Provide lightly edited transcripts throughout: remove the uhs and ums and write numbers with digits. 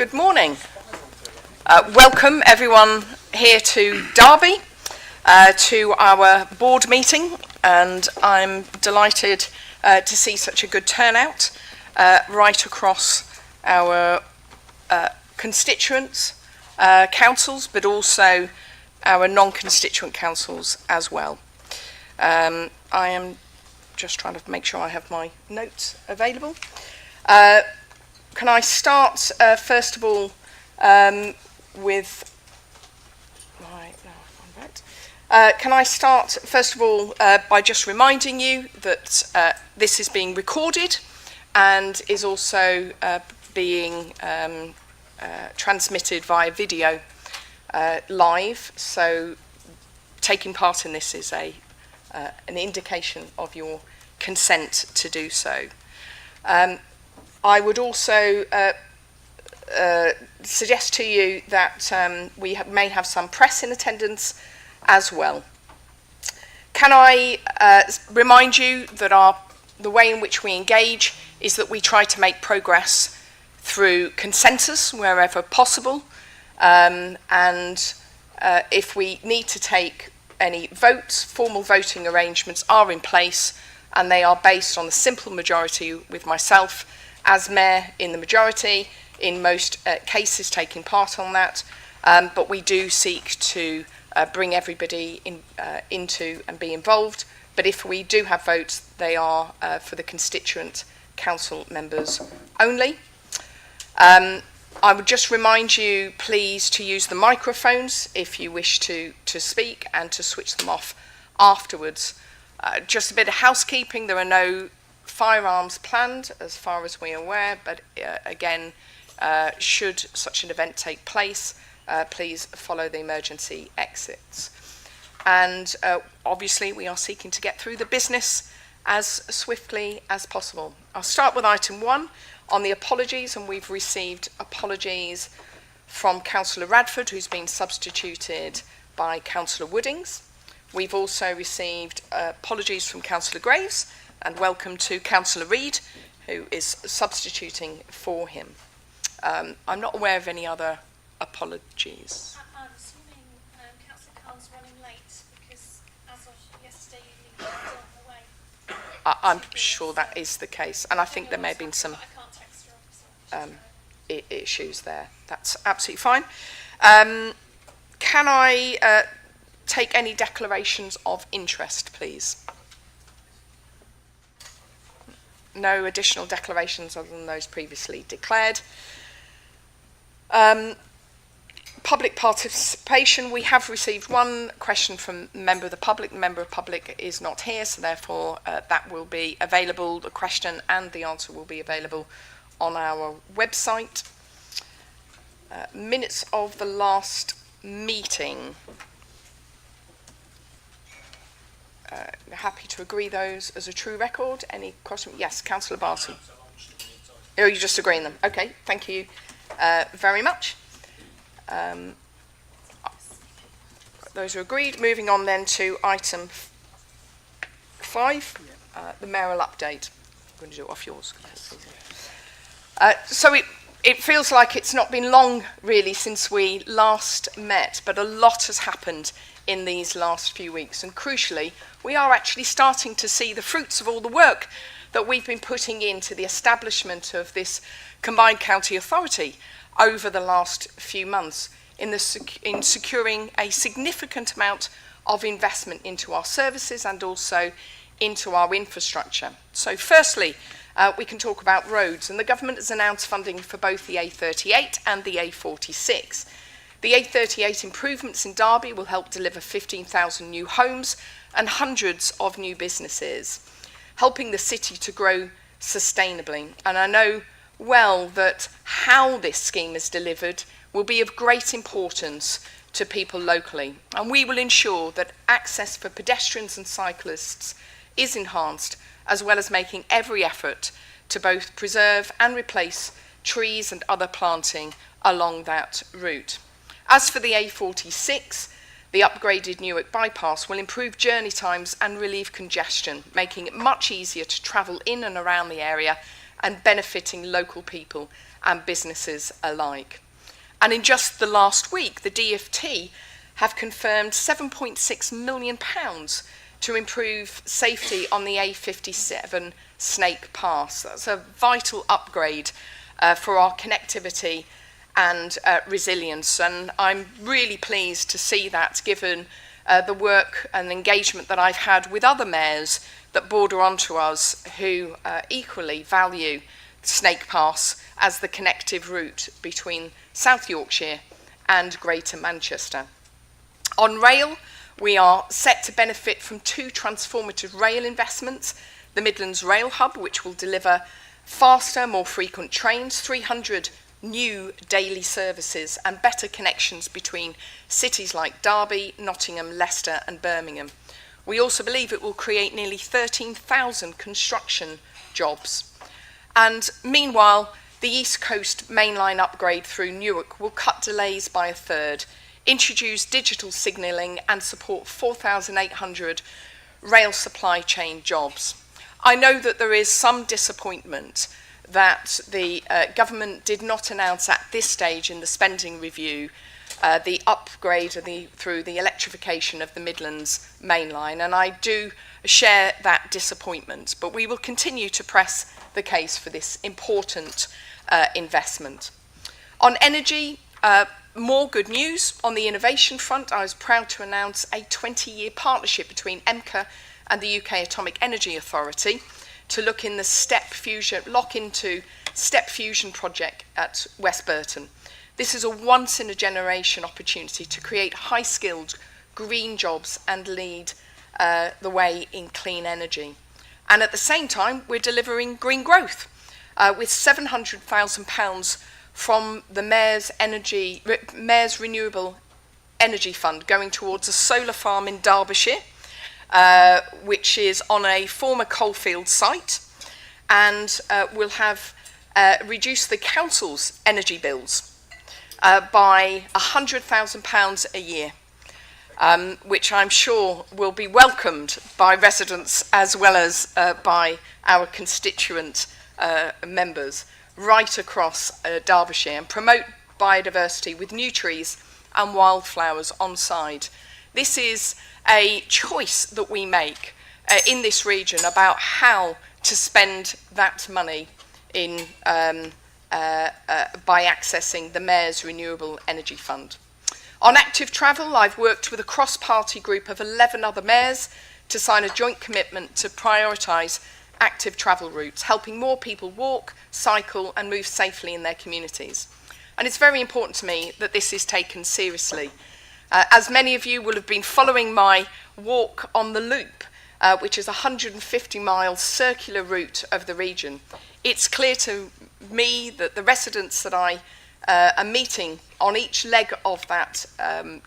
Good morning. Welcome everyone here to Derby, to our board meeting, and I'm delighted to see such a good turnout right across our constituents, councils, but also our non-constituent councils as well. I am just trying to make sure I have my notes available. Can I start first of all with can I start first of all by just reminding you that this is being recorded and is also being transmitted via video live, so taking part in this is an indication of your consent to do so. I would also suggest to you that we may have some press in attendance as well. Can I remind you that the way in which we engage is that we try to make progress through consensus wherever possible, and if we need to take any votes, formal voting arrangements are in place, and they are based on a simple majority with myself as mayor in the majority, in most cases taking part on that, but we do seek to bring everybody into and be involved. But if we do have votes, they are for the constituent council members only. I would just remind you, please, to use the microphones if you wish to speak, and to switch them off afterwards. Just a bit of housekeeping: there are no firearms planned as far as we are aware, but again, should such an event take place, please follow the emergency exits. And obviously we are seeking to get through the business as swiftly as possible. I'll start with item 1 on the apologies, and we've received apologies from Councillor Radford, who's been substituted by Councillor Woodings. We've also received apologies from Councillor Graves, and welcome to Councillor Reid, who is substituting for him. I'm not aware of any other apologies. I'm assuming Councillor Khan's running late because as of yesterday evening he was on the way. I'm sure that is the case, and I think there may have been some issues there. That's absolutely fine. Can I take any declarations of interest, please? No additional declarations other than those previously declared. Public participation. We have received one question from a member of the public. The member of the public is not here, so therefore that will be available. The question and the answer will be available on our website. Minutes of the last meeting. Happy to agree those as a true record. Any question? Yes, Councillor Barton. Oh, you're just agreeing them. Okay, thank you very much. Those are agreed. Moving on then to item 5, the mayoral update. I'm going to do it off yours. So it feels like it's not been long really since we last met, but a lot has happened in these last few weeks, and crucially we are actually starting to see the fruits of all the work that we've been putting into the establishment of this combined county authority over the last few months in securing a significant amount of investment into our services and also into our infrastructure. So firstly, we can talk about roads, and the government has announced funding for both the A38 and the A46. The A38 improvements in Derby will help deliver 15,000 new homes and hundreds of new businesses, helping the city to grow sustainably. And I know well that how this scheme is delivered will be of great importance to people locally, and we will ensure that access for pedestrians and cyclists is enhanced, as well as making every effort to both preserve and replace trees and other planting along that route. As for the A46, the upgraded Newark bypass will improve journey times and relieve congestion, making it much easier to travel in and around the area and benefiting local people and businesses alike. And in just the last week, the DfT have confirmed £7.6 million to improve safety on the A57 Snake Pass. That's a vital upgrade for our connectivity and resilience, and I'm really pleased to see that, given the work and engagement that I've had with other mayors that border onto us who equally value Snake Pass as the connective route between South Yorkshire and Greater Manchester. On rail, we are set to benefit from two transformative rail investments: the Midlands Rail Hub, which will deliver faster, more frequent trains, 300 new daily services and better connections between cities like Derby, Nottingham, Leicester and Birmingham. We also believe it will create nearly 13,000 construction jobs. And meanwhile, the East Coast mainline upgrade through Newark will cut delays by a third, introduce digital signalling and support 4,800 rail supply chain jobs. I know that there is some disappointment that the government did not announce at this stage in the spending review the upgrade through the electrification of the Midlands mainline, and I do share that disappointment, but we will continue to press the case for this important investment. On energy, more good news. On the innovation front, I was proud to announce a 20-year partnership between EMCCA and the UK Atomic Energy Authority to look into Step Fusion project at West Burton. This is a once-in-a-generation opportunity to create high-skilled green jobs and lead the way in clean energy. And at the same time, we're delivering green growth with £700,000 from the Mayor's Renewable Energy Fund going towards a solar farm in Derbyshire, which is on a former coalfield site, and will have reduced the council's energy bills by £100,000 a year, which I'm sure will be welcomed by residents as well as by our constituent members right across Derbyshire, and promote biodiversity with new trees and wildflowers on site. This is a choice that we make in this region about how to spend that money in by accessing the Mayor's Renewable Energy Fund. On active travel, I've worked with a cross-party group of 11 other mayors to sign a joint commitment to prioritise active travel routes, helping more people walk, cycle and move safely in their communities. And it's very important to me that this is taken seriously. As many of you will have been following my walk on the Loop, which is a 150-mile circular route of the region, it's clear to me that the residents that I am meeting on each leg of that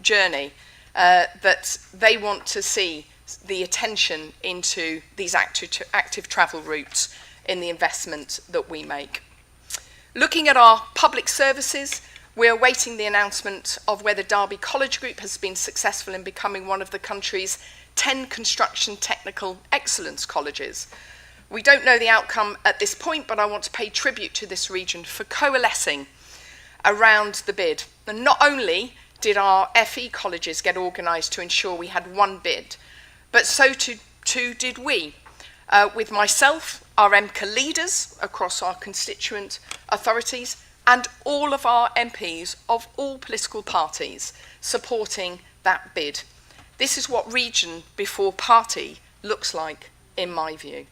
journey, that they want to see the attention into these active travel routes in the investment that we make. Looking at our public services, we're awaiting the announcement of whether Derby College Group has been successful in becoming one of the country's 10 construction technical excellence colleges. We don't know the outcome at this point, but I want to pay tribute to this region for coalescing around the bid. And not only did our FE colleges get organised to ensure we had one bid, but so too did we, with myself, our EMCCA leaders across our constituent authorities, and all of our MPs of all political parties supporting that bid. This is what region before party looks like, in my view.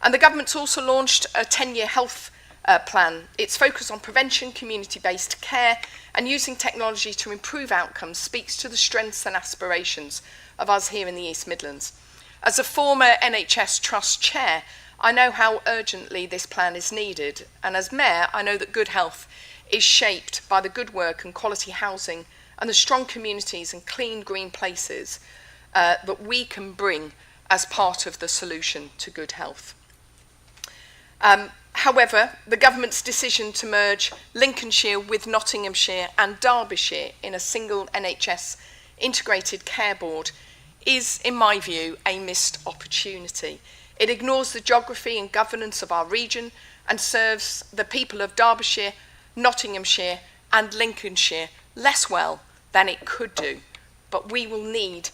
And the government's also launched a 10-year health plan. It's focused on prevention, community-based care, and using technology to improve outcomes speaks to the strengths and aspirations of us here in the East Midlands. As a former NHS Trust Chair, I know how urgently this plan is needed, and as Mayor, I know that good health is shaped by the good work and quality housing and the strong communities and clean green places that we can bring as part of the solution to good health. However, the government's decision to merge Lincolnshire with Nottinghamshire and Derbyshire in a single NHS integrated care board is, in my view, a missed opportunity. It ignores the geography and governance of our region and serves the people of Derbyshire, Nottinghamshire and Lincolnshire less well than it could do. But we will need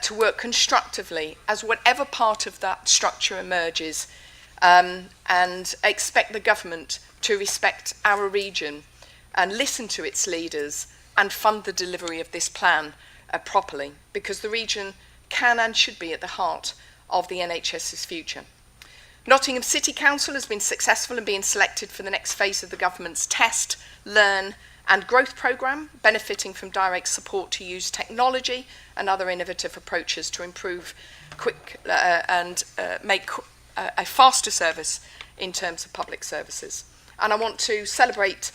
to work constructively as whatever part of that structure emerges, and expect the government to respect our region and listen to its leaders and fund the delivery of this plan properly, because the region can and should be at the heart of the NHS's future. Nottingham City Council has been successful in being selected for the next phase of the government's Test, Learn and Growth programme, benefiting from direct support to use technology and other innovative approaches to improve make a faster service in terms of public services. And I want to celebrate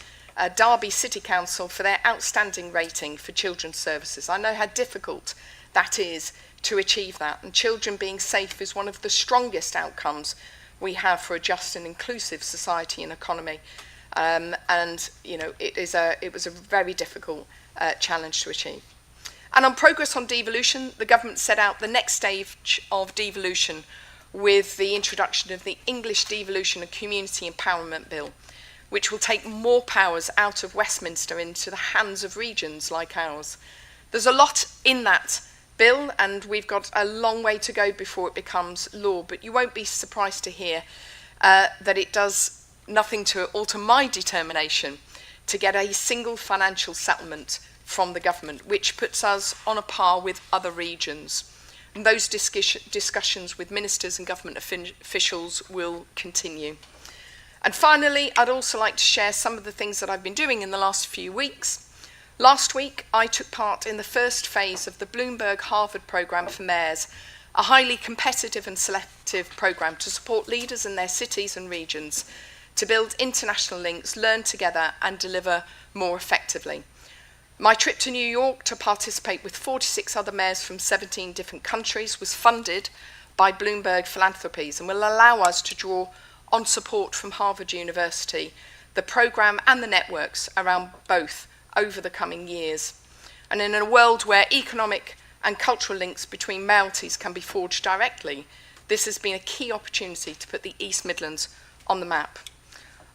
Derby City Council for their outstanding rating for children's services. I know how difficult that is to achieve that, and children being safe is one of the strongest outcomes we have for a just and inclusive society and economy. And you know, it was a very difficult challenge to achieve. And on progress on devolution, the government set out the next stage of devolution with the introduction of the English Devolution and Community Empowerment Bill, which will take more powers out of Westminster into the hands of regions like ours. There's a lot in that bill, and we've got a long way to go before it becomes law, but you won't be surprised to hear that it does nothing to alter my determination to get a single financial settlement from the government, which puts us on a par with other regions. And those discussions with ministers and government officials will continue. And finally, I'd also like to share some of the things that I've been doing in the last few weeks. Last week, I took part in the first phase of the Bloomberg Harvard Programme for Mayors, a highly competitive and selective programme to support leaders in their cities and regions to build international links, learn together and deliver more effectively. My trip to New York to participate with 46 other mayors from 17 different countries was funded by Bloomberg Philanthropies and will allow us to draw on support from Harvard University, the programme and the networks around both over the coming years. And in a world where economic and cultural links between mayoralties can be forged directly, this has been a key opportunity to put the East Midlands on the map.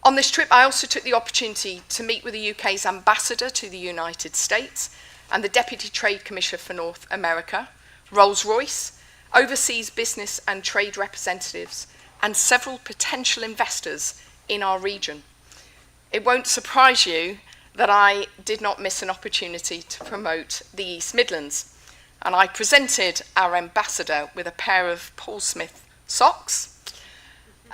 On this trip, I also took the opportunity to meet with the UK's ambassador to the United States and the Deputy Trade Commissioner for North America, Rolls-Royce, overseas business and trade representatives, and several potential investors in our region. It won't surprise you that I did not miss an opportunity to promote the East Midlands, and I presented our ambassador with a pair of Paul Smith socks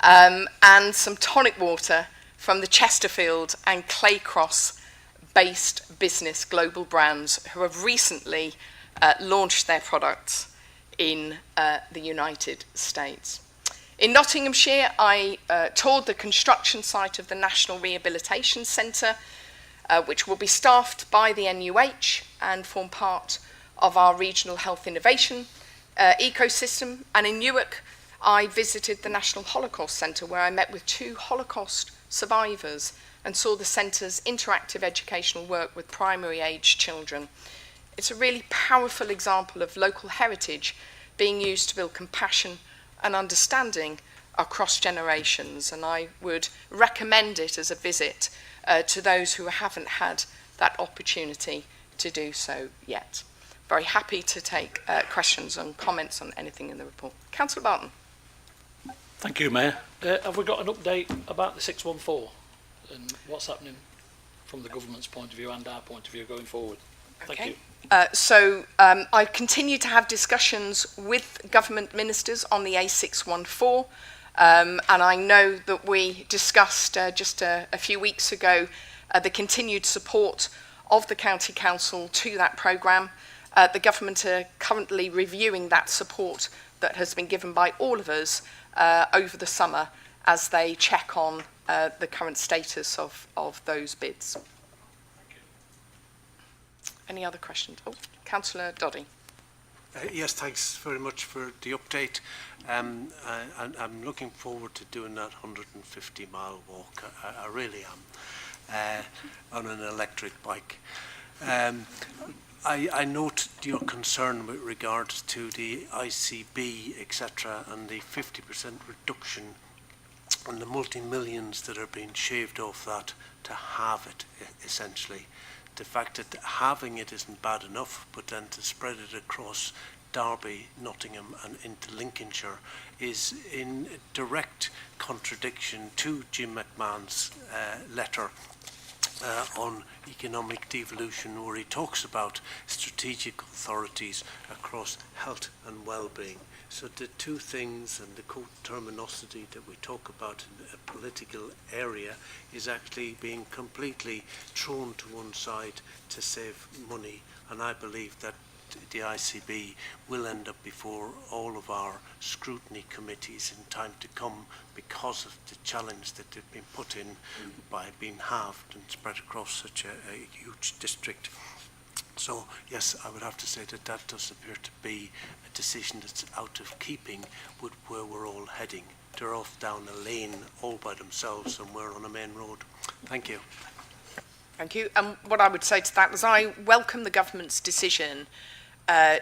and some tonic water from the Chesterfield and Claycross based business global brands who have recently launched their products in the United States. In Nottinghamshire, I toured the construction site of the National Rehabilitation Centre, which will be staffed by the NUH and form part of our regional health innovation ecosystem. And in Newark, I visited the National Holocaust Centre, where I met with 2 Holocaust survivors and saw the centre's interactive educational work with primary age children. It's a really powerful example of local heritage being used to build compassion and understanding across generations, and I would recommend it as a visit to those who haven't had that opportunity to do so yet. Very happy to take questions and comments on anything in the report. Councillor Barton. Thank you, Mayor. Have we got an update about the 614 and what's happening from the government's point of view and our point of view going forward? Thank you. I continue to have discussions with government ministers on the A614, and I know that we discussed just a few weeks ago the continued support of the County Council to that programme. The government are currently reviewing that support that has been given by all of us over the summer as they check on the current status of those bids. Any other questions? Oh, Councillor Doddy. Yes, thanks very much for the update. I'm looking forward to doing that 150-mile walk. I really am, on an electric bike. I note your concern with regards to the ICB, etc., and the 50% reduction and the multi-millions that are being shaved off that to have it, essentially. The fact that having it isn't bad enough, but then to spread it across Derby, Nottingham and into Lincolnshire is in direct contradiction to Jim McMahon's letter on economic devolution, where he talks about strategic authorities across health and well-being. So the two things and the co-terminosity that we talk about in a political area is actually being completely thrown to one side to save money, and I believe that the ICB will end up before all of our scrutiny committees in time to come because of the challenge that they've been put in by being halved and spread across such a huge district. So yes, I would have to say that that does appear to be a decision that's out of keeping with where we're all heading. They're off down a lane all by themselves and we're on a main road. Thank you. Thank you. And what I would say to that is I welcome the government's decision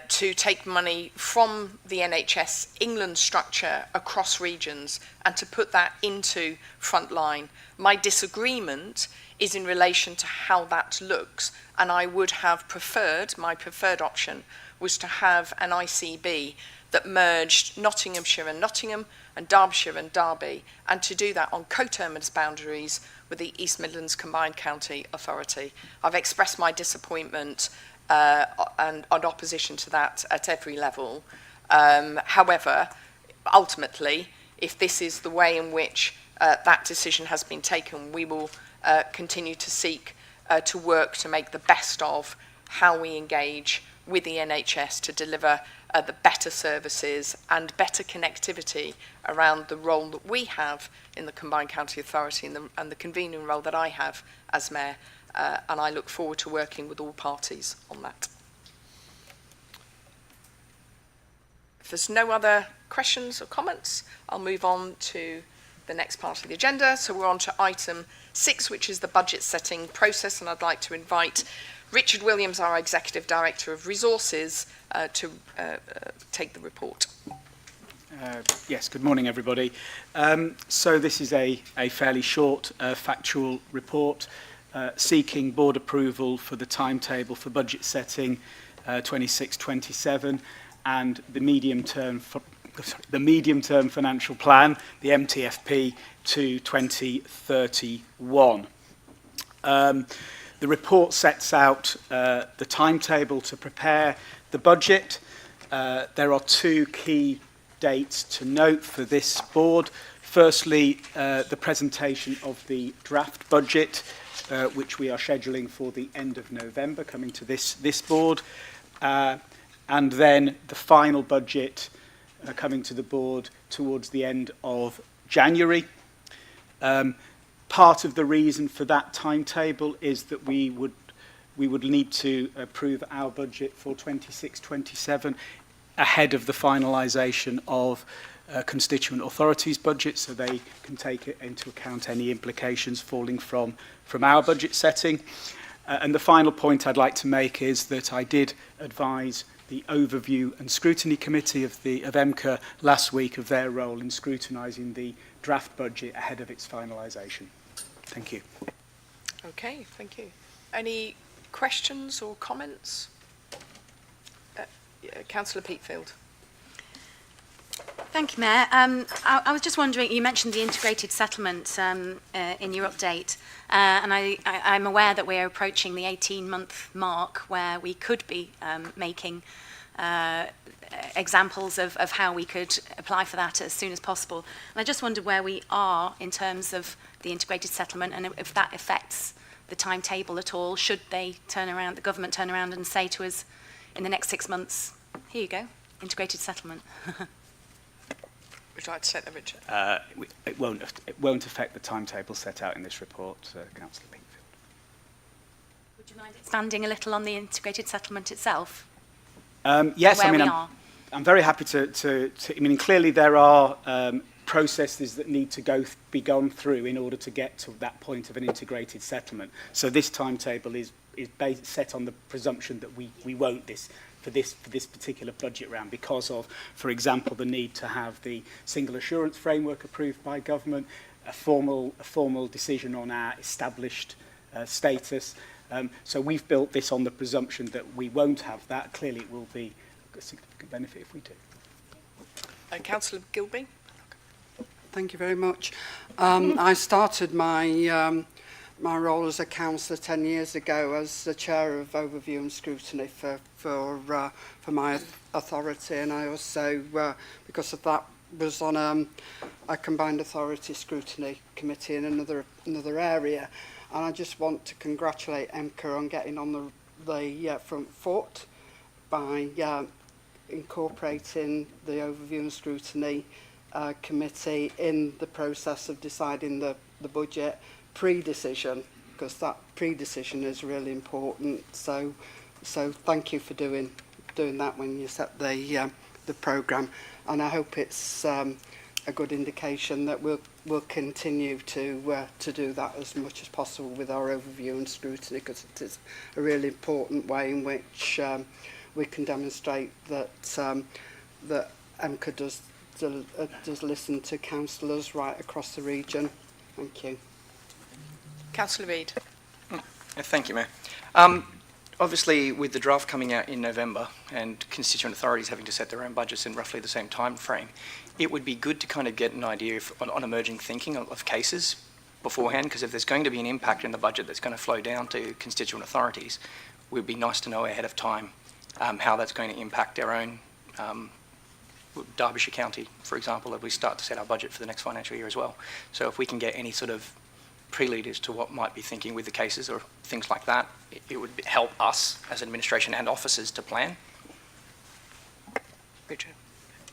to take money from the NHS England structure across regions and to put that into frontline. My disagreement is in relation to how that looks, and I would have preferred, my preferred option was to have an ICB that merged Nottinghamshire and Nottingham and Derbyshire and Derby, and to do that on coterminous boundaries with the East Midlands Combined County Authority. I've expressed my disappointment and opposition to that at every level. However, ultimately, if this is the way in which that decision has been taken, we will continue to seek to work to make the best of how we engage with the NHS to deliver the better services and better connectivity around the role that we have in the Combined County Authority and the convening role that I have as Mayor. And I look forward to working with all parties on that. If there's no other questions or comments, I'll move on to the next part of the agenda. So we're on to item 6, which is the budget setting process, and I'd like to invite Richard Williams, our Executive Director of Resources, to take the report. Yes, good morning everybody. So this is a fairly short factual report seeking board approval for the timetable for budget setting 26-27 and the medium-term financial plan, the MTFP, to 2031. The report sets out the timetable to prepare the budget. There are two key dates to note for this board. Firstly, the presentation of the draft budget, which we are scheduling for the end of November, coming to this board, and then the final budget coming to the board towards the end of January. Part of the reason for that timetable is that we would need to approve our budget for 26-27 ahead of the finalisation of constituent authorities' budget, so they can take into account any implications falling from our budget setting. And the final point I'd like to make is that I did advise the Overview and Scrutiny Committee of EMCCA last week of their role in scrutinising the draft budget ahead of its finalisation. Thank you. Okay, thank you. Any questions or comments? Councillor Peatfield. Thank you, Mayor. I was just wondering, you mentioned the integrated settlement in your update, and I'm aware that we're approaching the 18-month mark where we could be making examples of how we could apply for that as soon as possible. And I just wondered where we are in terms of the integrated settlement and if that affects the timetable at all. Should the government turn around and say to us in the next 6 months, here you go, integrated settlement? Would you like to say that, Richard? It won't affect the timetable set out in this report, Councillor Peatfield. Would you mind expanding a little on the integrated settlement itself? Yes, I mean, I'm very happy to I mean, clearly there are processes that need to be gone through in order to get to that point of an integrated settlement. So this timetable is set on the presumption that we won't for this particular budget round because of, for example, the need to have the single assurance framework approved by government, a formal decision on our established status. So we've built this on the presumption that we won't have that. Clearly it will be a significant benefit if we do. Councillor Gilby. Thank you very much. I started my my role as a councillor 10 years ago as the chair of overview and scrutiny for my authority, and I also, because of that, was on a combined authority scrutiny committee in another area, and I just want to congratulate EMCCA on getting on the front foot by incorporating the overview and scrutiny committee in the process of deciding the budget pre-decision, because that pre-decision is really important. So thank you for doing that when you set the programme, and I hope it's a good indication that we'll continue to do that as much as possible with our overview and scrutiny, because it is a really important way in which we can demonstrate that that EMCCA does listen to councillors right across the region. Thank you. Councillor Reid. Thank you, Mayor. Obviously, with the draft coming out in November and constituent authorities having to set their own budgets in roughly the same time frame, it would be good to kind of get an idea on emerging thinking of cases beforehand, because if there's going to be an impact in the budget that's going to flow down to constituent authorities, it would be nice to know ahead of time how that's going to impact our own Derbyshire County, for example, as we start to set our budget for the next financial year as well. So if we can get any sort of prelude as to what might be thinking with the cases or things like that, it would help us as administration and officers to plan. Richard?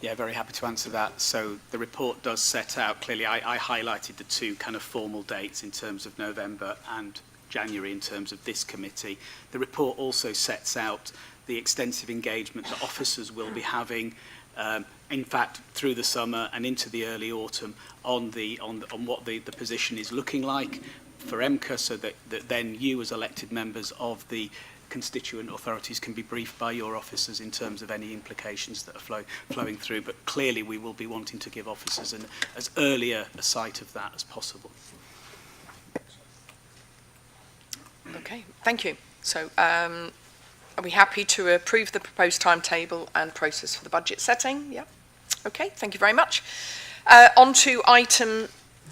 Yeah, very happy to answer that. So the report does set out, clearly I highlighted the two kind of formal dates in terms of November and January in terms of this committee. The report also sets out the extensive engagement that officers will be having in fact, through the summer and into the early autumn on what the position is looking like for EMCCA, so that then you as elected members of the constituent authorities can be briefed by your officers in terms of any implications that are flowing through. But clearly we will be wanting to give officers as early a sight of that as possible. Okay, thank you. So are we happy to approve the proposed timetable and process for the budget setting? Yeah. Okay, thank you very much. On to item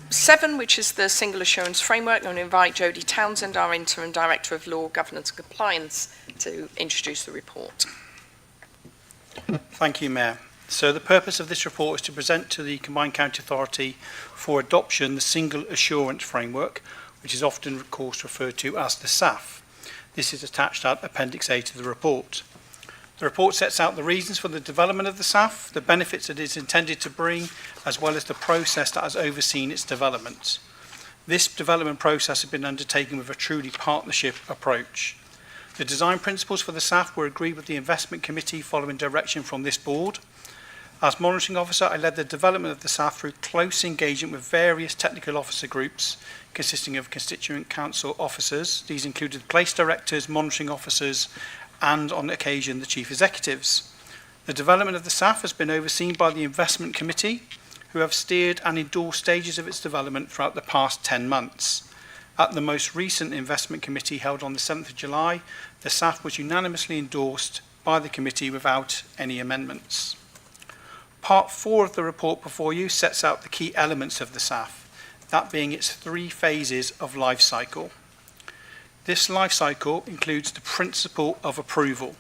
7, which is the Single Assurance Framework. I'm going to invite Jodie Townsend, our Interim Director of Law, Governance and Compliance, to introduce the report. Thank you, Mayor. So the purpose of this report is to present to the Combined County Authority for adoption the Single Assurance Framework, which is often, of course, referred to as the SAF. This is attached at Appendix A to the report. The report sets out the reasons for the development of the SAF, the benefits it is intended to bring, as well as the process that has overseen its development. This development process has been undertaken with a truly partnership approach. The design principles for the SAF were agreed with the Investment Committee following direction from this board. As monitoring officer, I led the development of the SAF through close engagement with various technical officer groups consisting of constituent council officers. These included place directors, monitoring officers, and on occasion the chief executives. The development of the SAF has been overseen by the Investment Committee, who have steered and endorsed stages of its development throughout the past 10 months. At the most recent Investment Committee held on the 7th of July, the SAF was unanimously endorsed by the committee without any amendments. Part 4 of the report before you sets out the key elements of the SAF, that being its 3 phases of life cycle. This life cycle includes the principle of approval,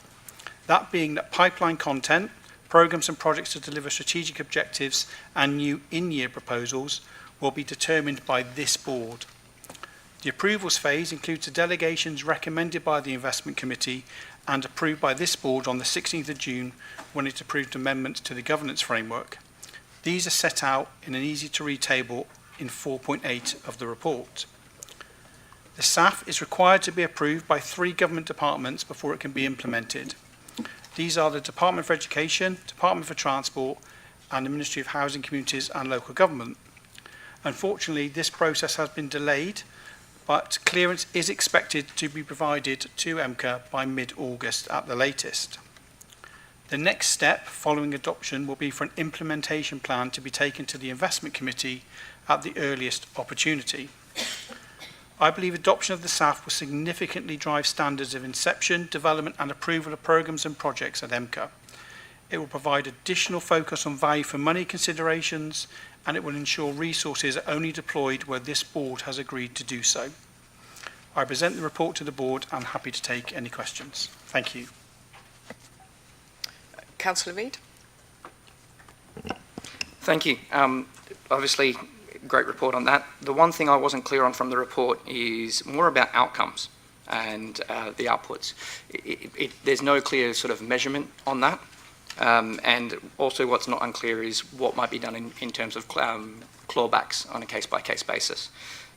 that being that pipeline content, programs and projects to deliver strategic objectives and new in-year proposals will be determined by this board. The approvals phase includes the delegations recommended by the Investment Committee and approved by this board on the 16th of June when it approved amendments to the governance framework. These are set out in an easy-to-read table in 4.8 of the report. The SAF is required to be approved by 3 government departments before it can be implemented. These are the Department for Education, Department for Transport and the Ministry of Housing, Communities and Local Government. Unfortunately, this process has been delayed, but clearance is expected to be provided to EMCCA by mid-August at the latest. The next step following adoption will be for an implementation plan to be taken to the Investment Committee at the earliest opportunity. I believe adoption of the SAF will significantly drive standards of inception, development and approval of programmes and projects at EMCCA. It will provide additional focus on value for money considerations, and it will ensure resources are only deployed where this board has agreed to do so. I present the report to the board and happy to take any questions. Thank you. Councillor Mead. Thank you. Obviously, great report on that. The one thing I wasn't clear on from the report is more about outcomes and the outputs. There's no clear sort of measurement on that. And also what's not unclear is what might be done in terms of clawbacks on a case-by-case basis.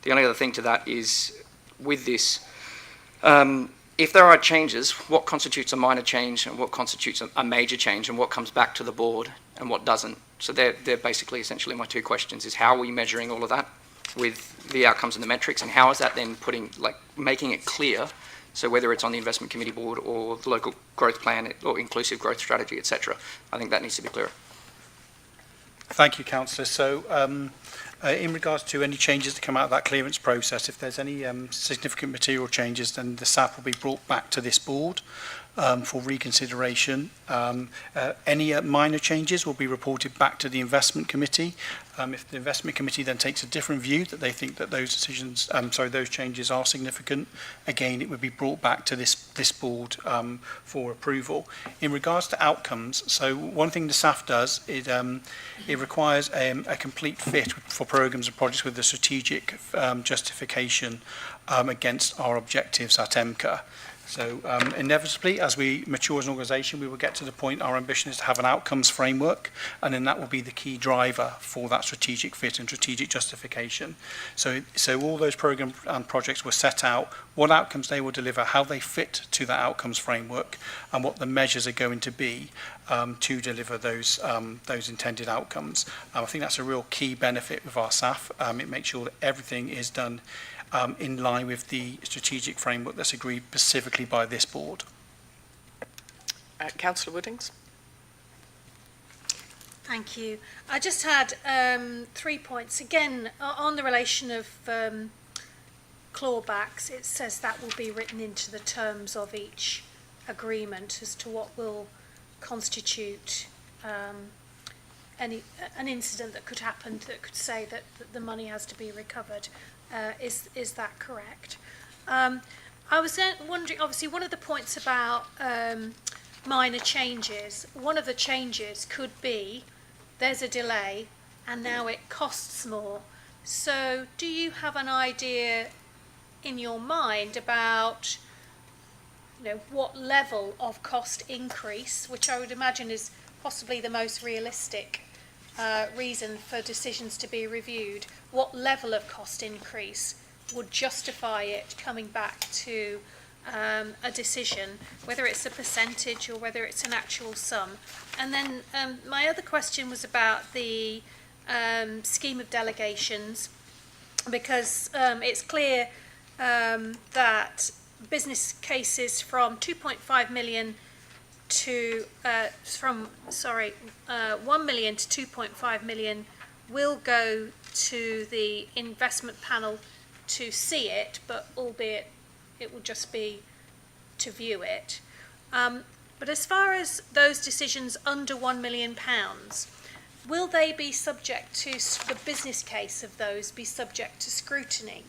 The only other thing to that is with this, if there are changes, what constitutes a minor change and what constitutes a major change and what comes back to the board and what doesn't? So they're basically essentially my two questions, is how are we measuring all of that with the outcomes and the metrics, and how is that then making it clear, so whether it's on the investment committee board or the local growth plan or inclusive growth strategy, etc. I think that needs to be clearer. Thank you, Councillor. So in regards to any changes that come out of that clearance process, if there's any significant material changes, then the SAF will be brought back to this board for reconsideration. Any minor changes will be reported back to the investment committee. If the investment committee then takes a different view, that they think that those decisions, those changes are significant, again, it would be brought back to this board for approval. In regards to outcomes, so one thing the SAF does is it requires a complete fit for programmes and projects with the strategic justification against our objectives at EMCCA. So inevitably, as we mature as an organisation, we will get to the point our ambition is to have an outcomes framework, and then that will be the key driver for that strategic fit and strategic justification. So all those programmes and projects were set out, what outcomes they will deliver, how they fit to that outcomes framework, and what the measures are going to be to deliver those intended outcomes. I think that's a real key benefit with our SAF. It makes sure that everything is done in line with the strategic framework that's agreed specifically by this board. Councillor Woodings. Thank you. I just had 3 points. Again, on the relation of clawbacks, it says that will be written into the terms of each agreement as to what will constitute an incident that could happen that could say that the money has to be recovered. Is that correct? I was wondering, obviously, one of the points about minor changes, one of the changes could be there's a delay and now it costs more. So do you have an idea in your mind about what level of cost increase, which I would imagine is possibly the most realistic reason for decisions to be reviewed, what level of cost increase would justify it coming back to a decision, whether it's a percentage or whether it's an actual sum? And then my other question was about the scheme of delegations, because it's clear that business cases from 2.5 million to 1 million to 2.5 million will go to the investment panel to see it, but albeit it will just be to view it. But as far as those decisions under £1 million, will they be subject to, the business case of those be subject to scrutiny?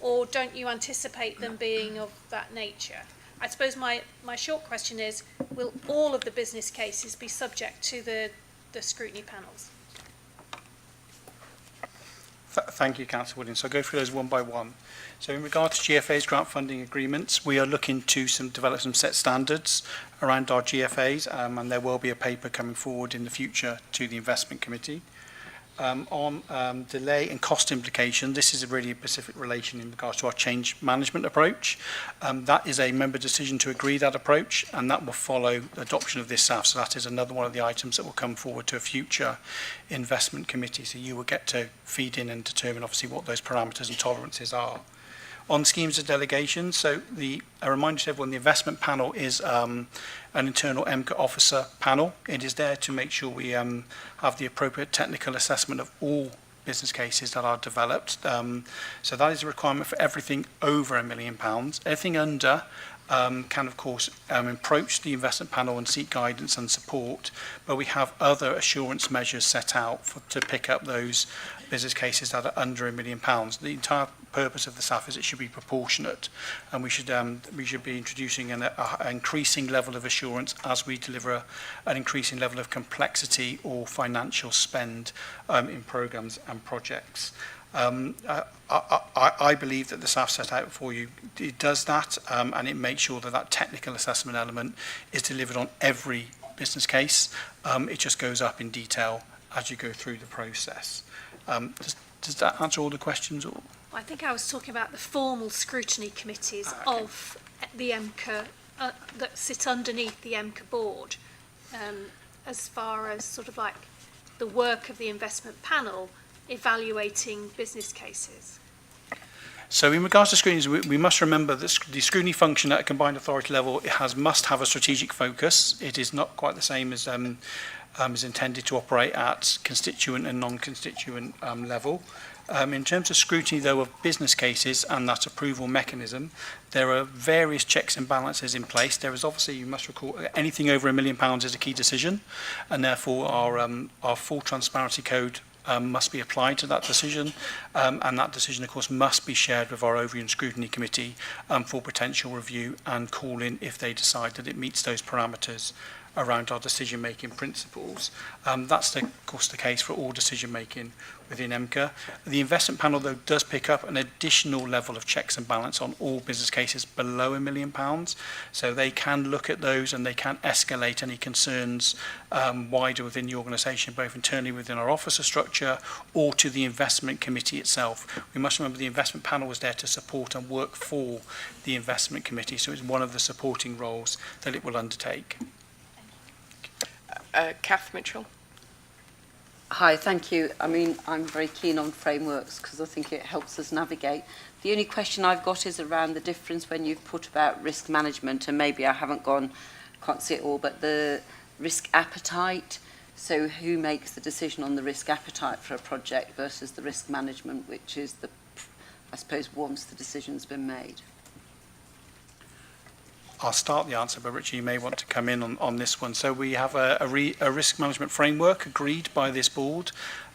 Or don't you anticipate them being of that nature? I suppose my short question is, will all of the business cases be subject to the scrutiny panels? Thank you, Councillor Wooding. So I'll go through those one by one. So in regard to GFA's grant funding agreements, we are looking to develop some set standards around our GFAs, and there will be a paper coming forward in the future to the investment committee. on delay and cost implication. This is a really specific relation in regards to our change management approach. That is a member decision to agree that approach, and that will follow adoption of this SAF. So that is another one of the items that will come forward to a future investment committee. So you will get to feed in and determine obviously what those parameters and tolerances are. On schemes of delegation, so a reminder to everyone, the investment panel is an internal EMCCA officer panel. It is there to make sure we have the appropriate technical assessment of all business cases that are developed. So that is a requirement for everything over £1 million. Everything under can of course approach the investment panel and seek guidance and support, but we have other assurance measures set out to pick up those business cases that are under £1 million. The entire purpose of the SAF is it should be proportionate, and we should be introducing an increasing level of assurance as we deliver an increasing level of complexity or financial spend in programs and projects. I believe that the SAF set out for you, it does that, and it makes sure that that technical assessment element is delivered on every business case. It just goes up in detail as you go through the process. Does that answer all the questions? Or? I think I was talking about the formal scrutiny committees of the EMCCA that sit underneath the EMCCA board, as far as sort of like the work of the investment panel evaluating business cases. So in regards to scrutinies, we must remember that the scrutiny function at a combined authority level must have a strategic focus. It is not quite the same as is intended to operate at constituent and non-constituent level. In terms of scrutiny, though, of business cases and that approval mechanism, there are various checks and balances in place. There is obviously, you must recall, anything over £1 million is a key decision, and therefore our full transparency code must be applied to that decision, and that decision, of course, must be shared with our Overview and Scrutiny Committee for potential review and call in if they decide that it meets those parameters around our decision-making principles. That's, of course, the case for all decision-making within EMCCA. The investment panel, though, does pick up an additional level of checks and balance on all business cases below £1 million. So they can look at those and they can escalate any concerns wider within the organisation, both internally within our officer structure or to the investment committee itself. We must remember the investment panel was there to support and work for the investment committee, so it's one of the supporting roles that it will undertake. Kath Mitchell. Hi, thank you. I mean, I'm very keen on frameworks because I think it helps us navigate. The only question I've got is around the difference when you've put about risk management, and maybe I can't see it all, but the risk appetite. So who makes the decision on the risk appetite for a project versus the risk management, which is I suppose, once the decision's been made? I'll start the answer, but Richard, you may want to come in on this one. So we have a risk management framework agreed by this board,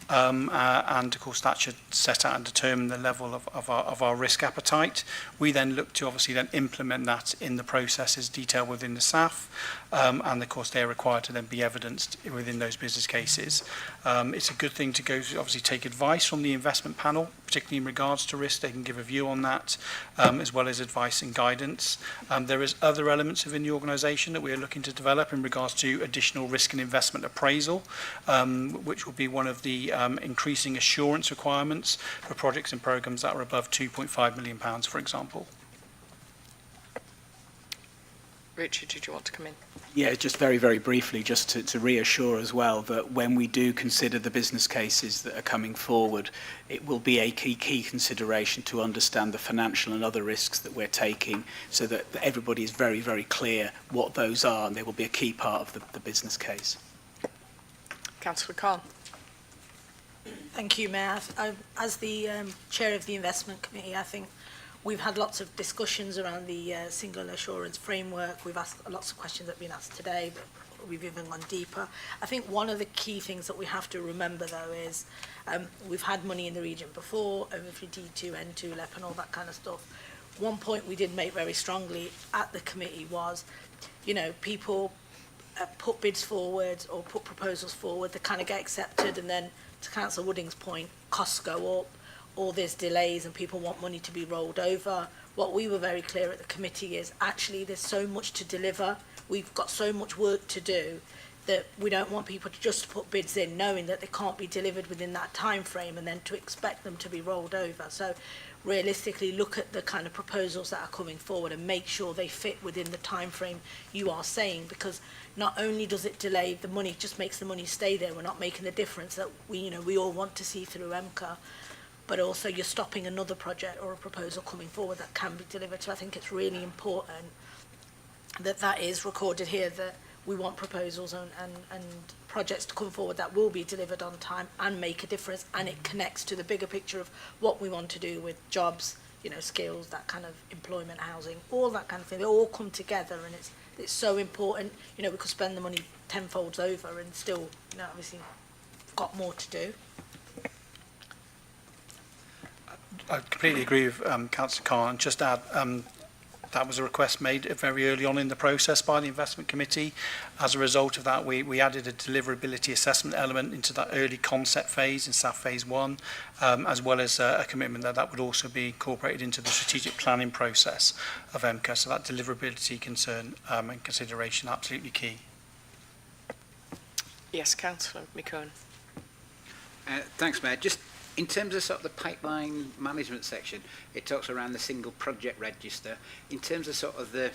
and of course that should set out and determine the level of our risk appetite. We then look to obviously then implement that in the processes detailed within the SAF, and of course they're required to then be evidenced within those business cases. It's a good thing to go obviously take advice from the investment panel, particularly in regards to risk. They can give a view on that, as well as advice and guidance. There is other elements within the organisation that we are looking to develop in regards to additional risk and investment appraisal, which will be one of the increasing assurance requirements for projects and programmes that are above £2.5 million, for example. Richard, did you want to come in? Yeah, just very, very briefly, just to reassure as well that when we do consider the business cases that are coming forward, it will be a key consideration to understand the financial and other risks that we're taking so that everybody is very, very clear what those are, and they will be a key part of the business case. Councillor Khan. Thank you, Mayor. As the Chair of the Investment Committee, I think we've had lots of discussions around the single assurance framework. We've asked lots of questions that have been asked today, but we've even gone deeper. I think one of the key things that we have to remember, though, is we've had money in the region before, over D2, N2, LEP and all that kind of stuff. One point we did make very strongly at the committee was, you know, people put bids forward or put proposals forward that kind of get accepted, and then, to Councillor Wooding's point, costs go up, or there's delays and people want money to be rolled over. What we were very clear at the committee is actually there's so much to deliver. We've got so much work to do. that we don't want people to just put bids in knowing that they can't be delivered within that time frame and then to expect them to be rolled over. So realistically look at the kind of proposals that are coming forward and make sure they fit within the time frame you are saying, because not only does it delay the money, it just makes the money stay there. We're not making the difference that we all want to see through EMCCA, but also you're stopping another project or a proposal coming forward that can be delivered. So I think it's really important that that is recorded here, that we want proposals and projects to come forward that will be delivered on time and make a difference, and it connects to the bigger picture of what we want to do with jobs, skills, that kind of employment, housing, all that kind of thing. They all come together, and it's so important. We could spend the money tenfold over and still, obviously got more to do. I completely agree with Councillor Khan, and just add that was a request made very early on in the process by the investment committee. As a result of that, we added a deliverability assessment element into that early concept phase in SAF phase 1, as well as a commitment that would also be incorporated into the strategic planning process of EMCCA. So that deliverability concern and consideration absolutely key. Yes, Councillor McKeown. Thanks, Mayor. Just in terms of sort of the pipeline management section, it talks around the single project register. In terms of sort of the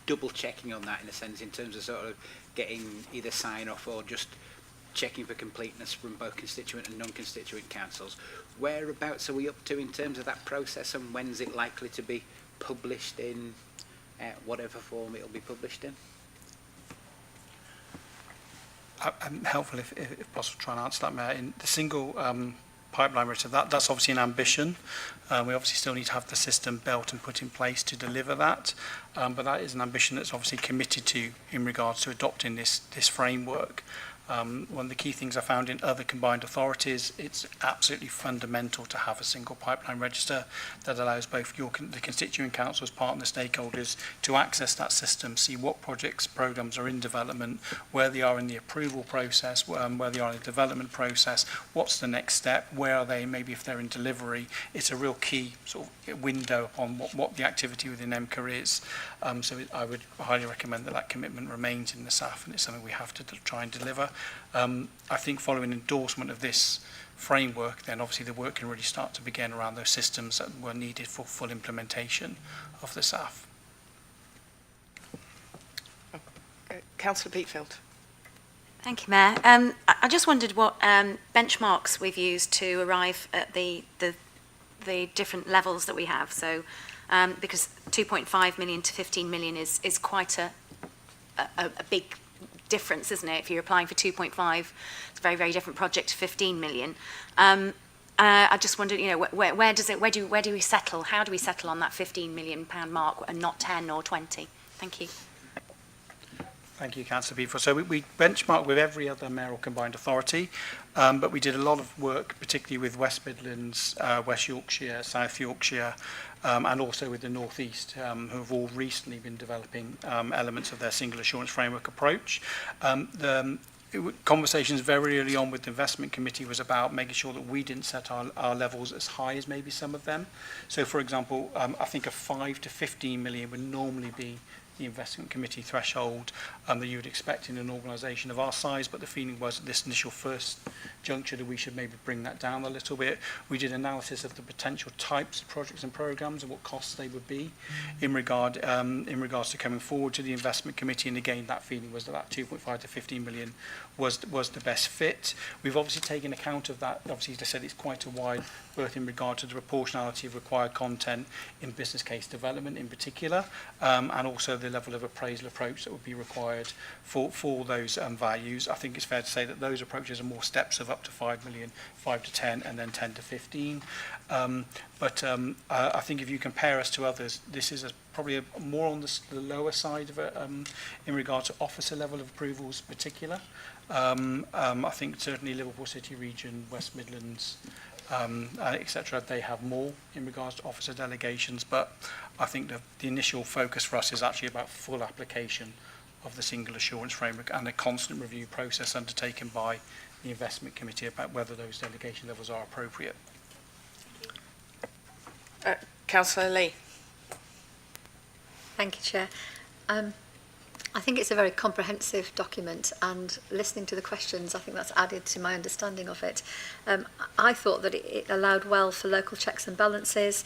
double checking on that, in a sense, in terms of sort of getting either sign off or just checking for completeness from both constituent and non-constituent councils, whereabouts are we up to in terms of that process, and when's it likely to be published in whatever form it'll be published in? Helpful if possible, try and answer that, Mayor. In the single pipeline register, that's obviously an ambition. We obviously still need to have the system built and put in place to deliver that, but that is an ambition that's obviously committed to in regards to adopting this framework. One of the key things I found in other combined authorities, it's absolutely fundamental to have a single pipeline register that allows both the constituent councils, partner stakeholders to access that system, see what projects, programmes are in development, where they are in the approval process, where they are in the development process, what's the next step, where are they, maybe if they're in delivery. It's a real key sort of window upon what the activity within EMCCA is. So I would highly recommend that commitment remains in the SAF, and it's something we have to try and deliver. I think following endorsement of this framework, then obviously the work can really start to begin around those systems that were needed for full implementation of the SAF. Councillor Peatfield. Thank you, Mayor. I just wondered what benchmarks we've used to arrive at the different levels that we have. So, because 2.5 million to 15 million is quite a big difference, isn't it? If you're applying for 2.5, it's a very, very different project to 15 million. I just wondered, where do we settle? How do we settle on that 15 million pound mark and not 10 or 20? Thank you. Thank you, Councillor Beaver. So we benchmarked with every other mayoral combined authority, but we did a lot of work, particularly with West Midlands, West Yorkshire, South Yorkshire, and also with the North East, who have all recently been developing elements of their single assurance framework approach. Conversations very early on with the investment committee was about making sure that we didn't set our levels as high as maybe some of them. So, for example, I think a 5 to 15 million would normally be the investment committee threshold that you would expect in an organisation of our size, but the feeling was at this initial first juncture that we should maybe bring that down a little bit. We did analysis of the potential types of projects and programmes and what costs they would be in regards to coming forward to the investment committee, and again that feeling was that 2.5 to 15 million was the best fit. We've obviously taken account of that. Obviously, as I said, it's quite a wide berth in regard to the proportionality of required content in business case development in particular, and also the level of appraisal approach that would be required for those values. I think it's fair to say that those approaches are more steps of up to 5 million, 5 to 10, and then 10 to 15. But I think if you compare us to others, this is probably more on the lower side of it in regard to officer level of approvals in particular. I think certainly Liverpool City Region, West Midlands, etc., they have more in regards to officer delegations, but I think the initial focus for us is actually about full application of the single assurance framework and a constant review process undertaken by the investment committee about whether those delegation levels are appropriate. Councillor Lee. Thank you, Chair. I think it's a very comprehensive document, and listening to the questions, I think that's added to my understanding of it. I thought that it allowed well for local checks and balances,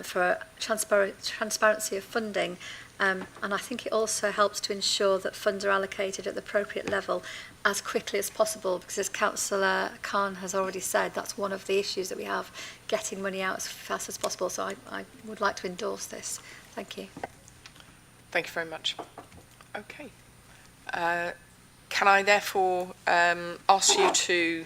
for transparency of funding, and I think it also helps to ensure that funds are allocated at the appropriate level as quickly as possible, because as Councillor Khan has already said, that's one of the issues that we have, getting money out as fast as possible. So I would like to endorse this. Thank you. Thank you very much. Okay. Can I therefore ask you to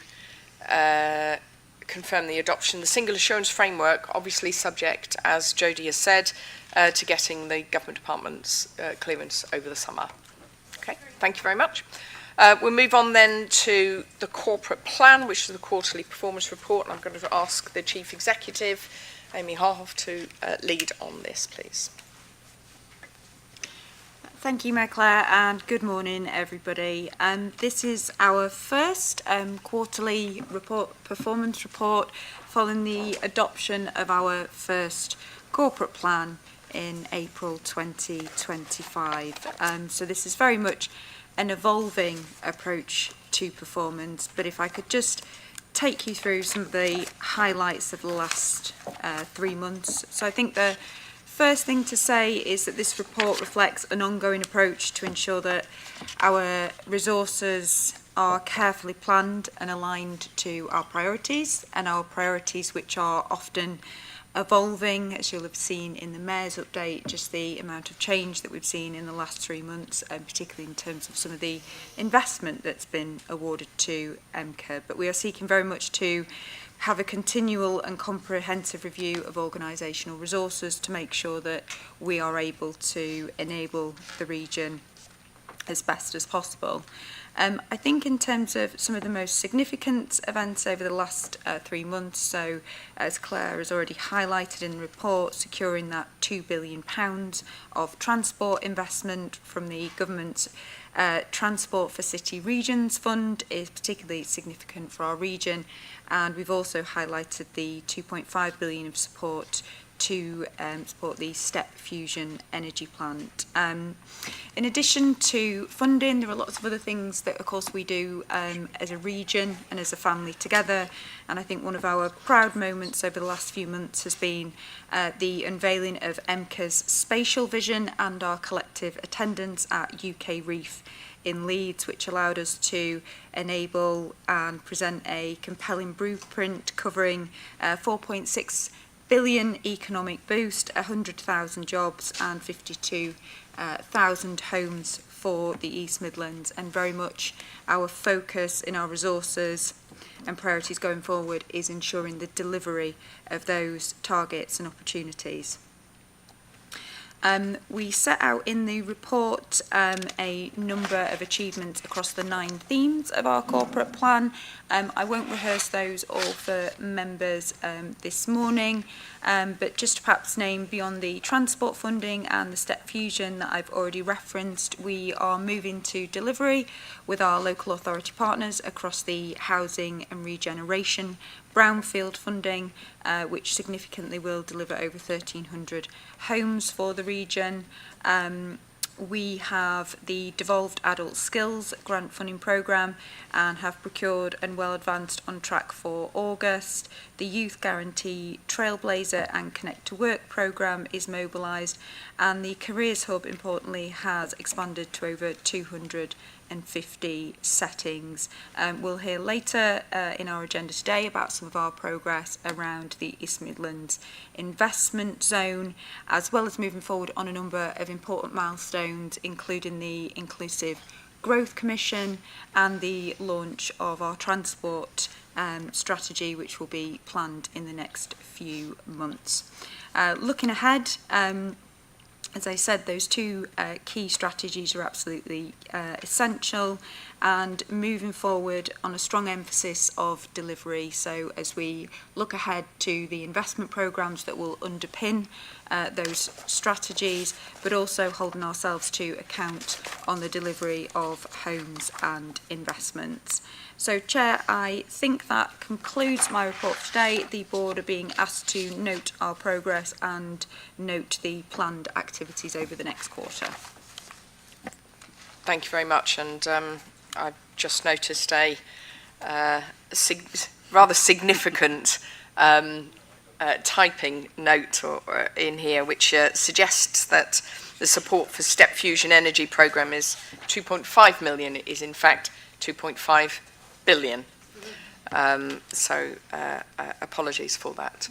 confirm the adoption of the single assurance framework, obviously subject, as Jodie has said, to getting the government department's clearance over the summer. Okay, thank you very much. We'll move on then to the corporate plan, which is the quarterly performance report, and I'm going to ask the Chief Executive, Amy Harhoff, to lead on this, please. Thank you, Mayor Clare, and good morning, everybody. This is our first quarterly performance report following the adoption of our first corporate plan in April 2025. So this is very much an evolving approach to performance, but if I could just take you through some of the highlights of the last 3 months. So I think the first thing to say is that this report reflects an ongoing approach to ensure that our resources are carefully planned and aligned to our priorities, and our priorities which are often evolving, as you'll have seen in the Mayor's update, just the amount of change that we've seen in the last 3 months, and particularly in terms of some of the investment that's been awarded to EMCCA. But we are seeking very much to have a continual and comprehensive review of organisational resources to make sure that we are able to enable the region as best as possible. I think in terms of some of the most significant events over the last 3 months, so as Claire has already highlighted in the report, securing that £2 billion of transport investment from the government's Transport for City Regions Fund is particularly significant for our region, and we've also highlighted the 2.5 billion of support to support the Step Fusion energy plant. In addition to funding, there are lots of other things that, of course, we do as a region and as a family together. And I think one of our proud moments over the last few months has been the unveiling of EMCCA's spatial vision and our collective attendance at UK Reef in Leeds, which allowed us to enable and present a compelling blueprint covering 4.6 billion economic boost, 100,000 jobs and 52,000 homes for the East Midlands, and very much our focus in our resources and priorities going forward is ensuring the delivery of those targets and opportunities. We set out in the report a number of achievements across the 9 themes of our corporate plan. I won't rehearse those all for members this morning, but just to perhaps name beyond the transport funding and the Step Fusion that I've already referenced, we are moving to delivery with our local authority partners across the housing and regeneration brownfield funding, which significantly will deliver over 1,300 homes for the region. We have the Devolved Adult Skills Grant Funding Programme and have procured and well advanced on track for August. The Youth Guarantee Trailblazer and Connect to Work programme is mobilised, and the Careers Hub, importantly, has expanded to over 250 settings. We'll hear later in our agenda today about some of our progress around the East Midlands investment zone, as well as moving forward on a number of important milestones, including the Inclusive Growth Commission and the launch of our transport strategy, which will be planned in the next few months. Looking ahead, as I said, those 2 key strategies are absolutely essential, and moving forward on a strong emphasis of delivery. So as we look ahead to the investment programmes that will underpin those strategies, but also holding ourselves to account on the delivery of homes and investments. So, Chair, I think that concludes my report for today. The board are being asked to note our progress and note the planned activities over the next quarter. Thank you very much. And I've just noticed a rather significant typing note in here, which suggests that the support for Step Fusion Energy Programme is 2.5 million. It is in fact 2.5 billion. So apologies for that.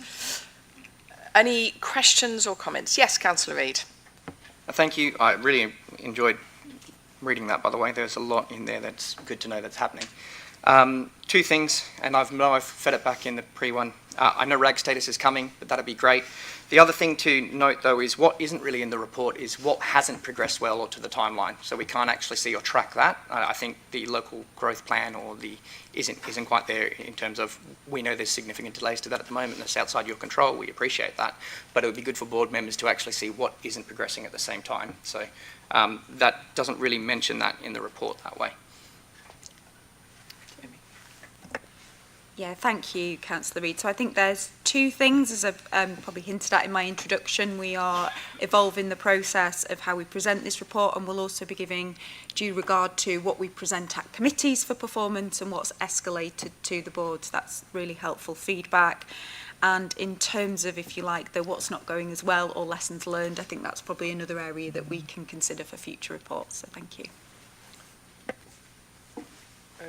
Any questions or comments? Yes, Councillor Reid. Thank you. I really enjoyed reading that, by the way. There's a lot in there that's good to know that's happening. Two things, and I've fed it back in the pre-one. I know RAG status is coming, but that'd be great. The other thing to note, though, is what isn't really in the report is what hasn't progressed well or to the timeline. So we can't actually see or track that. I think the local growth plan or isn't quite there in terms of, we know there's significant delays to that at the moment. That's outside your control. We appreciate that, but it would be good for board members to actually see what isn't progressing at the same time. So that doesn't really mention that in the report that way. Yeah, thank you, Councillor Reid. So I think there's two things, as I've probably hinted at in my introduction. We are evolving the process of how we present this report, and we'll also be giving due regard to what we present at committees for performance and what's escalated to the boards. That's really helpful feedback. And in terms of, if you like, the what's not going as well or lessons learned, I think that's probably another area that we can consider for future reports. So thank you.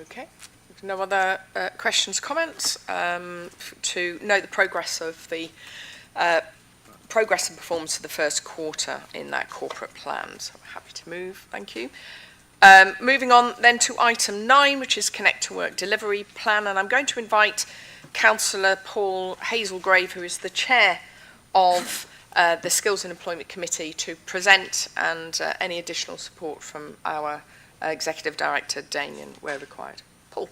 Okay. No other questions, comments? To note the progress of the progress and performance of the first quarter in that corporate plan. So I'm happy to move. Thank you. Moving on then to item 9, which is Connect to Work Delivery Plan, and I'm going to invite Councillor Paul Hazelgrave, who is the chair of the Skills and Employment Committee, to present, and any additional support from our Executive Director, Damien, where required. Paul.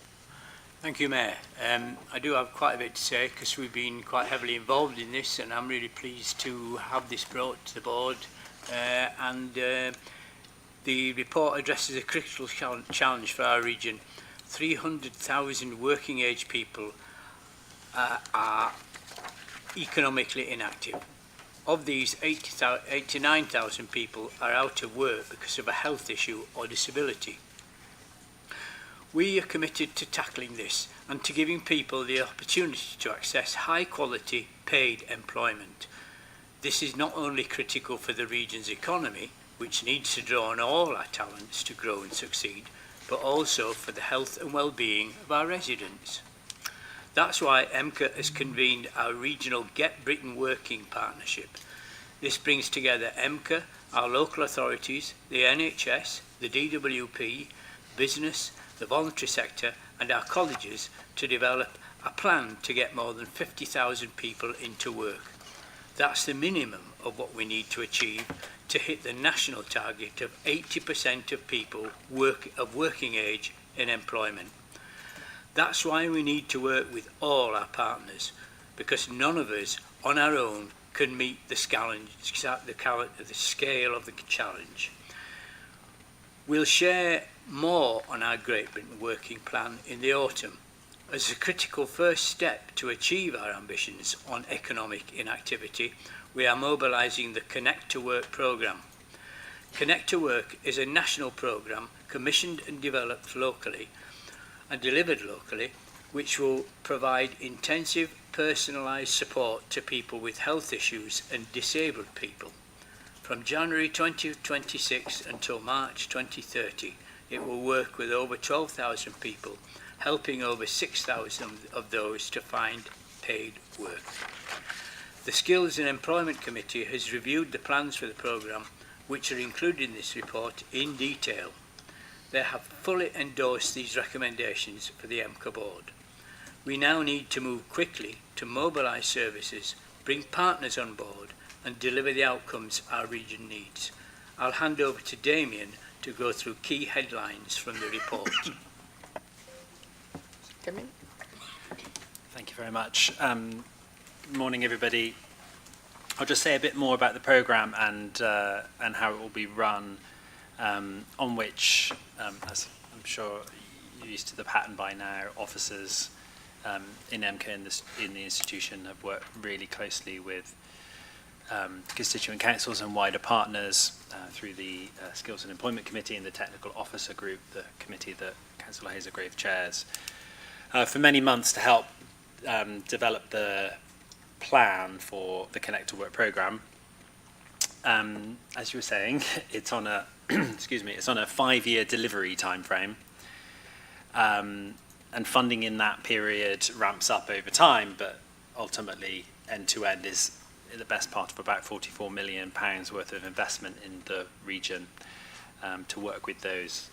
Thank you, Mayor. I do have quite a bit to say because we've been quite heavily involved in this, and I'm really pleased to have this brought to the board. The report addresses a critical challenge for our region. 300,000 working age people are economically inactive. Of these, 89,000 people are out of work because of a health issue or disability. We are committed to tackling this and to giving people the opportunity to access high quality paid employment. This is not only critical for the region's economy, which needs to draw on all our talents to grow and succeed, but also for the health and well-being of our residents. That's why EMCCA has convened our regional Get Britain Working partnership. This brings together EMCCA, our local authorities, the NHS, the DWP, business, the voluntary sector and our colleges to develop a plan to get more than 50,000 people into work. That's the minimum of what we need to achieve to hit the national target of 80% of people of working age in employment. That's why we need to work with all our partners, because none of us on our own can meet the scale of the challenge. We'll share more on our Great Britain Working Plan in the autumn. As a critical first step to achieve our ambitions on economic inactivity, we are mobilising the Connect to Work programme. Connect to Work is a national programme commissioned and developed locally and delivered locally, which will provide intensive personalised support to people with health issues and disabled people. From January 2026 until March 2030, it will work with over 12,000 people, helping over 6,000 of those to find paid work. The Skills and Employment Committee has reviewed the plans for the programme, which are included in this report in detail. They have fully endorsed these recommendations for the EMCCA board. We now need to move quickly to mobilise services, bring partners on board and deliver the outcomes our region needs. I'll hand over to Damien to go through key headlines from the report. Damien. Thank you very much. Good morning, everybody. I'll just say a bit more about the programme and how it will be run, on which, as I'm sure you're used to the pattern by now, officers in EMCCA in the institution have worked really closely with constituent councils and wider partners through the Skills and Employment Committee and the Technical Officer Group, the committee that Councillor Hazelgrave chairs, for many months to help develop the plan for the Connect to Work programme. As you were saying, it's on a excuse me, it's on a 5-year delivery timeframe, and funding in that period ramps up over time, but ultimately end to end is the best part of about £44 million worth of investment in the region to work with those,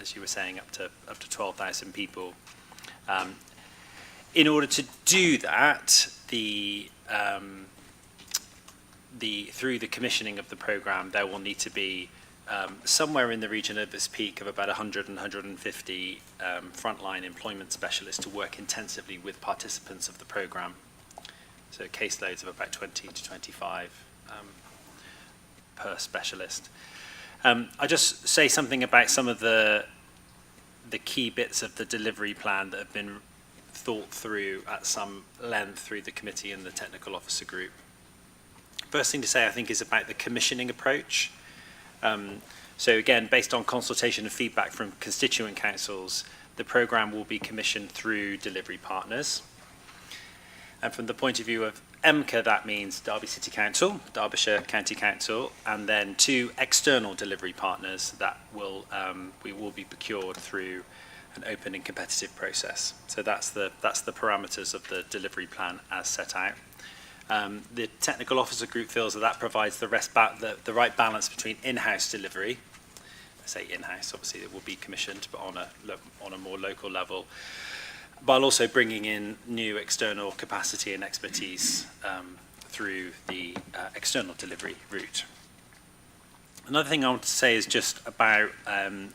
as you were saying, up to 12,000 people. In order to do that, through the commissioning of the programme, there will need to be somewhere in the region of this peak of about 100 and 150 frontline employment specialists to work intensively with participants of the programme. So caseloads of about 20 to 25 per specialist. I'll just say something about some of the key bits of the delivery plan that have been thought through at some length through the committee and the technical officer group. First thing to say, I think, is about the commissioning approach. So again, based on consultation and feedback from constituent councils, the programme will be commissioned through delivery partners. And from the point of view of EMCCA, that means Derby City Council, Derbyshire County Council, and then 2 external delivery partners that will be procured through an open and competitive process. So that's the parameters of the delivery plan as set out. The technical officer group feels that provides the right balance between in-house delivery. I say in-house, obviously it will be commissioned, but on a more local level, while also bringing in new external capacity and expertise through the external delivery route. Another thing I want to say is just about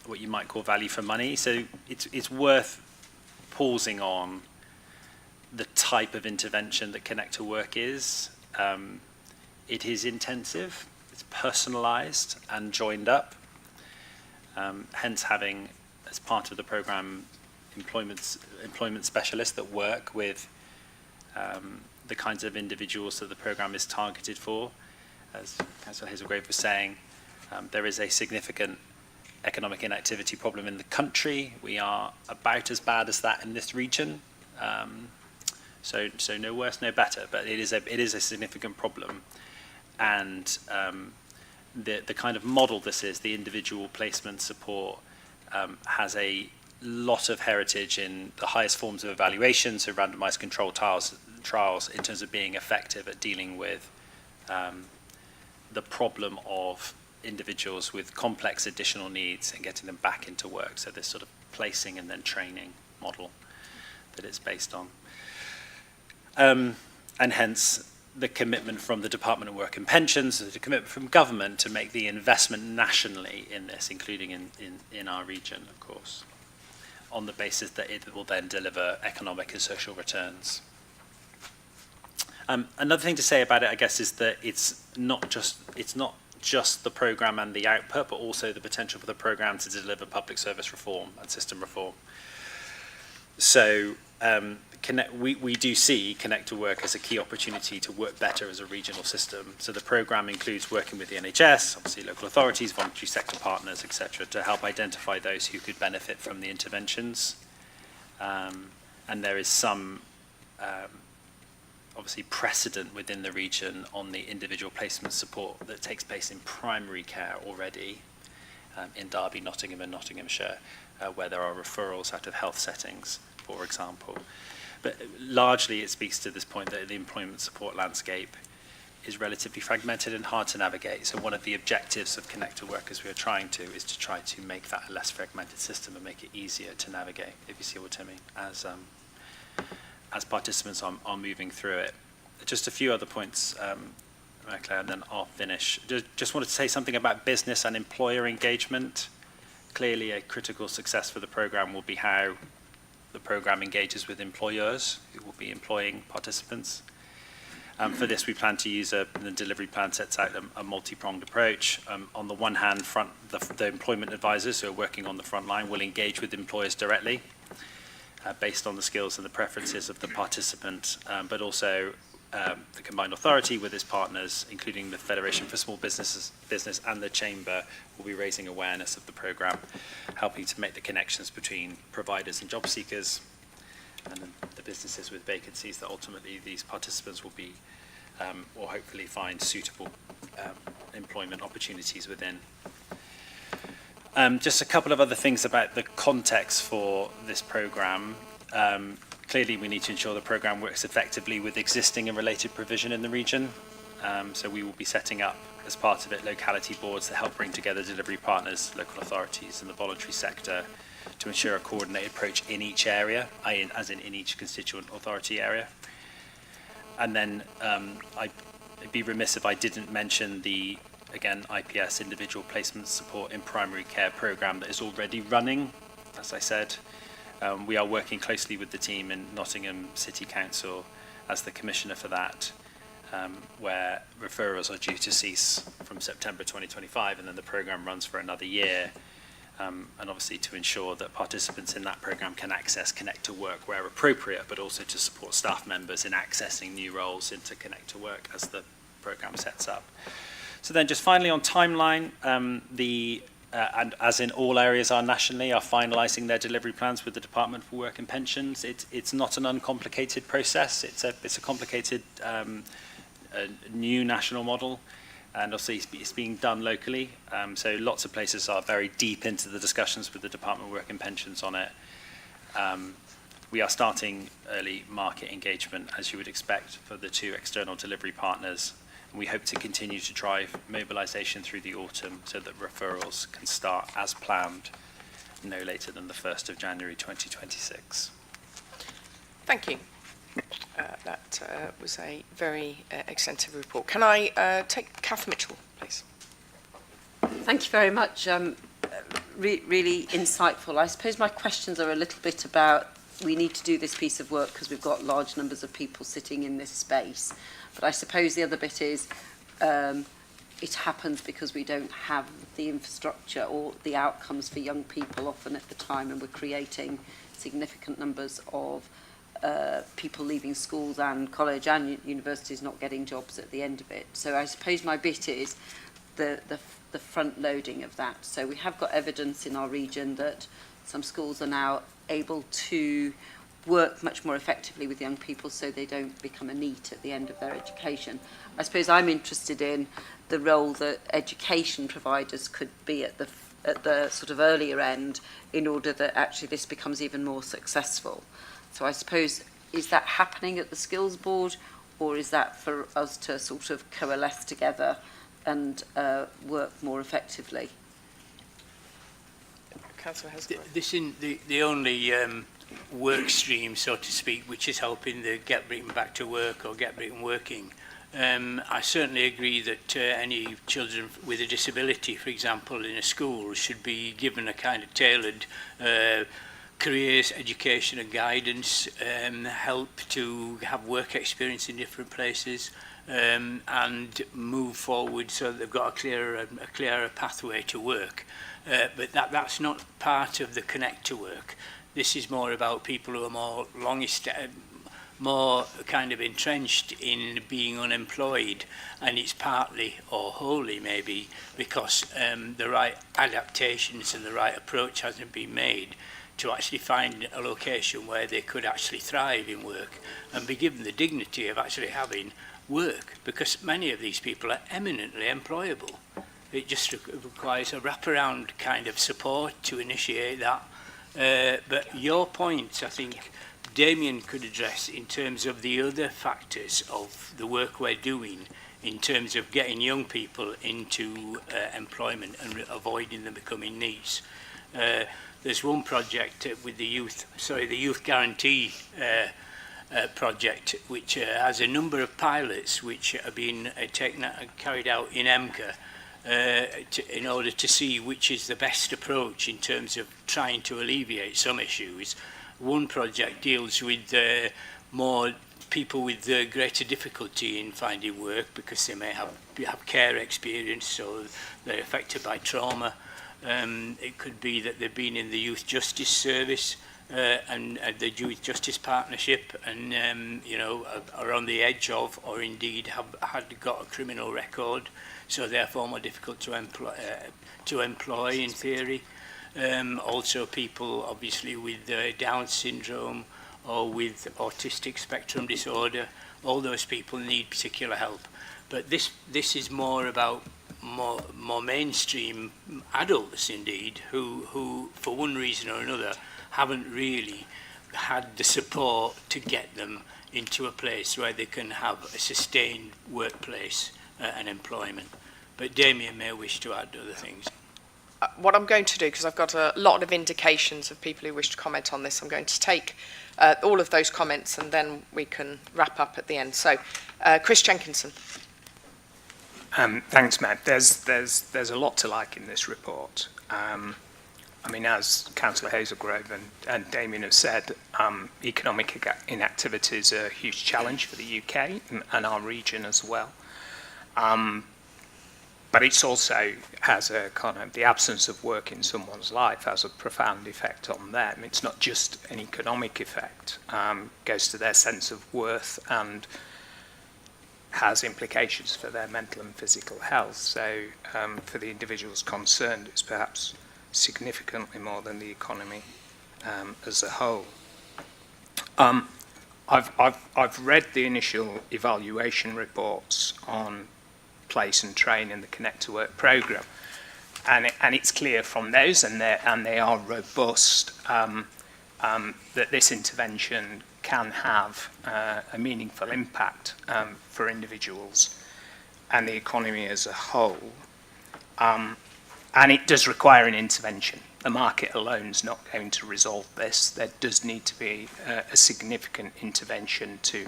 what you might call value for money. So it's worth pausing on the type of intervention that Connect to Work is. It is intensive, it's personalised and joined up, hence having, as part of the programme, employment specialists that work with the kinds of individuals that the programme is targeted for. As Councillor Hazelgrave was saying, there is a significant economic inactivity problem in the country. We are about as bad as that in this region. So no worse, no better, but it is a significant problem. And the kind of model this is, the individual placement support, has a lot of heritage in the highest forms of evaluation, so randomized controlled trials in terms of being effective at dealing with the problem of individuals with complex additional needs and getting them back into work. So this sort of placing and then training model that it's based on. And hence the commitment from the Department of Work and Pensions, the commitment from government to make the investment nationally in this, including in our region, of course, on the basis that it will then deliver economic and social returns. Another thing to say about it, I guess, is that it's not just the programme and the output, but also the potential for the programme to deliver public service reform and system reform. So we do see Connect to Work as a key opportunity to work better as a regional system. So the programme includes working with the NHS, obviously local authorities, voluntary sector partners, etc., to help identify those who could benefit from the interventions. And there is some obviously precedent within the region on the individual placement support that takes place in primary care already in Derby, Nottingham and Nottinghamshire, where there are referrals out of health settings, for example. But largely it speaks to this point that the employment support landscape is relatively fragmented and hard to navigate. So one of the objectives of Connect to Work, as we are trying to, is to try to make that a less fragmented system and make it easier to navigate, if you see what I mean, as participants are moving through it. Just a few other points, Claire, and then I'll finish. Just wanted to say something about business and employer engagement. Clearly a critical success for the programme will be how the programme engages with employers who will be employing participants. For this, we plan to use the delivery plan sets out a multi-pronged approach. On the one hand, the employment advisors who are working on the front line will engage with employers directly based on the skills and the preferences of the participant, but also the combined authority with its partners, including the Federation for Small Business and the Chamber, will be raising awareness of the programme, helping to make the connections between providers and job seekers and the businesses with vacancies that ultimately these participants will be, or hopefully find suitable employment opportunities within. Just a couple of other things about the context for this programme. Clearly, we need to ensure the programme works effectively with existing and related provision in the region. So we will be setting up, as part of it, locality boards that help bring together delivery partners, local authorities and the voluntary sector to ensure a coordinated approach in each area, as in each constituent authority area. And then I'd be remiss if I didn't mention the, again, IPS, Individual Placement Support in Primary Care programme that is already running, as I said. We are working closely with the team in Nottingham City Council as the commissioner for that, where referrals are due to cease from September 2025, and then the programme runs for another year. And obviously to ensure that participants in that programme can access Connect to Work where appropriate, but also to support staff members in accessing new roles into Connect to Work as the programme sets up. So then just finally on timeline, and as in all areas are nationally, are finalising their delivery plans with the Department for Work and Pensions. It's not an uncomplicated process. It's a complicated new national model, and also it's being done locally. So lots of places are very deep into the discussions with the Department of Work and Pensions on it. We are starting early market engagement, as you would expect, for the two external delivery partners. We hope to continue to drive mobilisation through the autumn so that referrals can start as planned no later than the 1st of January 2026. Thank you. That was a very extensive report. Can I take Kath Mitchell, please? Thank you very much. Really insightful. I suppose my questions are a little bit about, we need to do this piece of work because we've got large numbers of people sitting in this space. But I suppose the other bit is it happens because we don't have the infrastructure or the outcomes for young people often at the time, and we're creating significant numbers of people leaving schools and college and universities not getting jobs at the end of it. So I suppose my bit is the front loading of that. So we have got evidence in our region that some schools are now able to work much more effectively with young people so they don't become a NEET at the end of their education. I suppose I'm interested in the role that education providers could be at the sort of earlier end in order that actually this becomes even more successful. So I suppose, is that happening at the skills board, or is that for us to sort of coalesce together and work more effectively? Councillor This is the only work stream, so to speak, which is helping the Get Britain Back to Work or Get Britain Working. I certainly agree that any children with a disability, for example, in a school should be given a kind of tailored careers, education and guidance, help to have work experience in different places, and move forward so that they've got a clearer pathway to work. But that's not part of the Connect to Work. This is more about people who are more kind of entrenched in being unemployed, and it's partly or wholly maybe because the right adaptations and the right approach hasn't been made to actually find a location where they could actually thrive in work and be given the dignity of actually having work, because many of these people are eminently employable. It just requires a wraparound kind of support to initiate that. But your points, I think, Damien could address in terms of the other factors of the work we're doing in terms of getting young people into employment and avoiding them becoming NEETs. There's one project with the Youth Guarantee project, which has a number of pilots which are being carried out in EMCCA in order to see which is the best approach in terms of trying to alleviate some issues. One project deals with more people with greater difficulty in finding work because they may have care experience, so they're affected by trauma. It could be that they've been in the youth justice service and the Youth Justice Partnership, and you know, are on the edge of, or indeed had got a criminal record, so therefore more difficult to employ in theory. Also people obviously with Down syndrome or with autistic spectrum disorder, all those people need particular help. But this is more about more mainstream adults indeed, who for one reason or another haven't really had the support to get them into a place where they can have a sustained workplace and employment. But Damien may wish to add other things. What I'm going to do, because I've got a lot of indications of people who wish to comment on this, I'm going to take all of those comments and then we can wrap up at the end. So, Chris Jenkinson. Thanks, Matt. There's a lot to like in this report. I mean, as Councillor Hazelgrove and Damien have said, economic inactivity is a huge challenge for the UK and our region as well. But it's also has a kind of, the absence of work in someone's life has a profound effect on them. It's not just an economic effect, goes to their sense of worth and has implications for their mental and physical health. So for the individuals concerned, it's perhaps significantly more than the economy as a whole. I've read the initial evaluation reports on place and train in the Connect to Work programme, and it's clear from those, and they are robust, that this intervention can have a meaningful impact for individuals and the economy as a whole. And it does require an intervention. The market alone is not going to resolve this. There does need to be a significant intervention to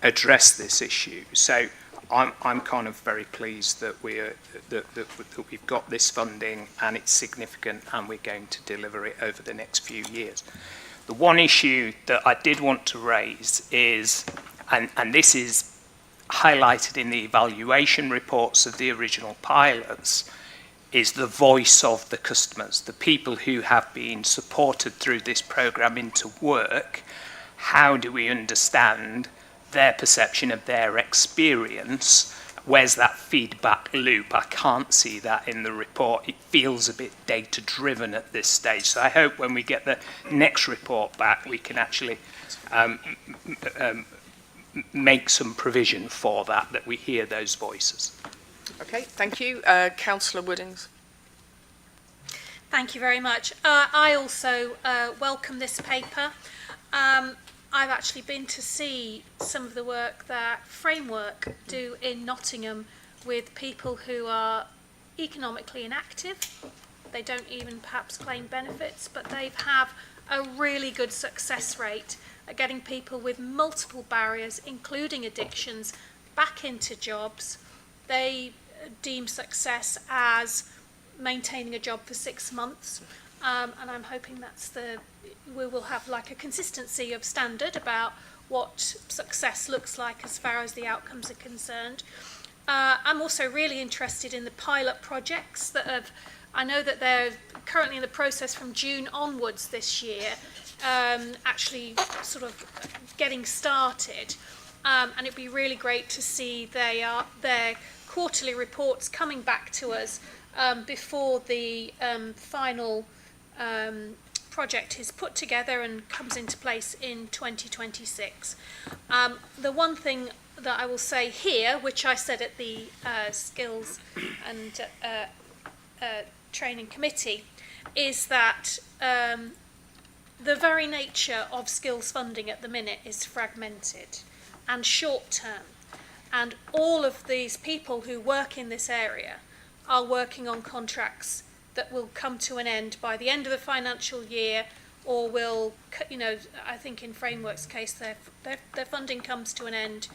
address this issue. So I'm kind of very pleased that that we've got this funding and it's significant and we're going to deliver it over the next few years. The one issue that I did want to raise is, and this is highlighted in the evaluation reports of the original pilots, is the voice of the customers, the people who have been supported through this programme into work. How do we understand their perception of their experience? Where's that feedback loop? I can't see that in the report. It feels a bit data-driven at this stage. So I hope when we get the next report back, we can actually make some provision for that we hear those voices. Okay, thank you. Councillor Woodings. Thank you very much. I also welcome this paper. I've actually been to see some of the work that Framework do in Nottingham with people who are economically inactive. They don't even perhaps claim benefits, but they have a really good success rate at getting people with multiple barriers, including addictions, back into jobs. They deem success as maintaining a job for 6 months, and I'm hoping we will have like a consistency of standard about what success looks like as far as the outcomes are concerned. I'm also really interested in the pilot projects that I know that they're currently in the process from June onwards this year, actually sort of getting started, and it'd be really great to see their quarterly reports coming back to us before the final project is put together and comes into place in 2026. The one thing that I will say here, which I said at the Skills and Training Committee, is that the very nature of skills funding at the minute is fragmented and short-term. And all of these people who work in this area are working on contracts that will come to an end by the end of the financial year, or will, I think in Framework's case, their funding comes to an end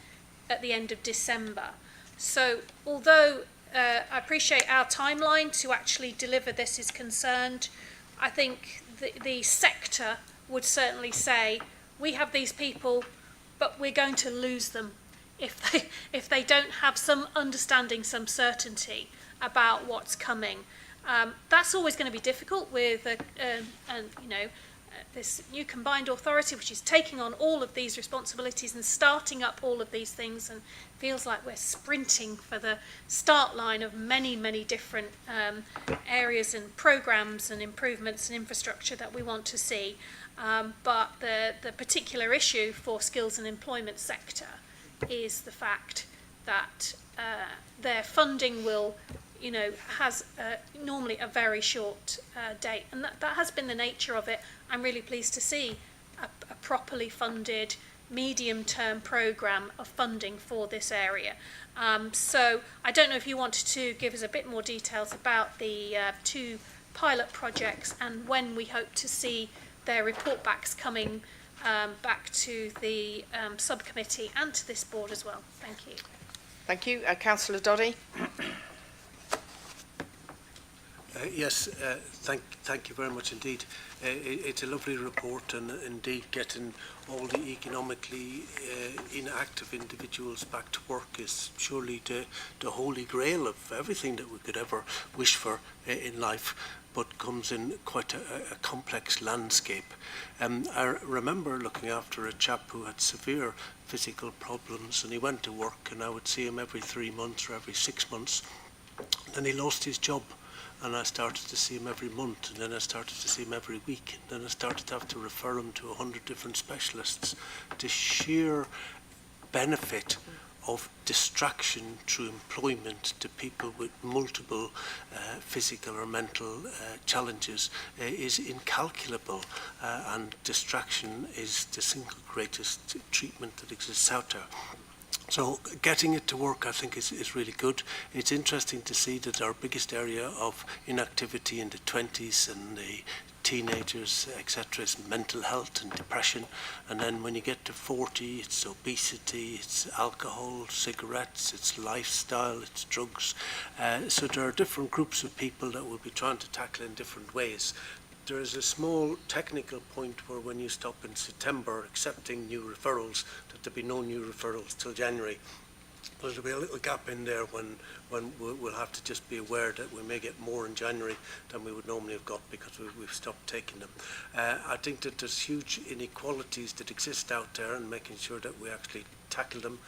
at the end of December. So although I appreciate our timeline to actually deliver this is concerned, I think the sector would certainly say, we have these people, but we're going to lose them if they don't have some understanding, some certainty about what's coming. That's always going to be difficult with this new combined authority, which is taking on all of these responsibilities and starting up all of these things, and feels like we're sprinting for the start line of many, many different areas and programmes and improvements and infrastructure that we want to see. But the particular issue for skills and employment sector is the fact that their funding will, has normally a very short date. And that has been the nature of it. I'm really pleased to see a properly funded medium-term programme of funding for this area. So I don't know if you wanted to give us a bit more details about the 2 pilot projects and when we hope to see their report backs coming back to the subcommittee and to this board as well. Thank you. Thank you. Councillor Doddy. Yes, thank you very much indeed. It's a lovely report, and indeed getting all the economically inactive individuals back to work is surely the holy grail of everything that we could ever wish for in life, but comes in quite a complex landscape. I remember looking after a chap who had severe physical problems, and he went to work, and I would see him every 3 months or every 6 months. Then he lost his job, and I started to see him every month, and then I started to see him every week, and then I started to have to refer him to 100 different specialists. The sheer benefit of distraction through employment to people with multiple physical or mental challenges is incalculable, and distraction is the single greatest treatment that exists out there. So getting it to work, I think, is really good. It's interesting to see that our biggest area of inactivity in the 20s and the teenagers, etc., is mental health and depression. And then when you get to 40, it's obesity, it's alcohol, cigarettes, it's lifestyle, it's drugs. So there are different groups of people that we'll be trying to tackle in different ways. There is a small technical point where when you stop in September accepting new referrals, that there'll be no new referrals till January. But there'll be a little gap in there when we'll have to just be aware that we may get more in January than we would normally have got because we've stopped taking them. I think that there's huge inequalities that exist out there, and making sure that we actually tackle them.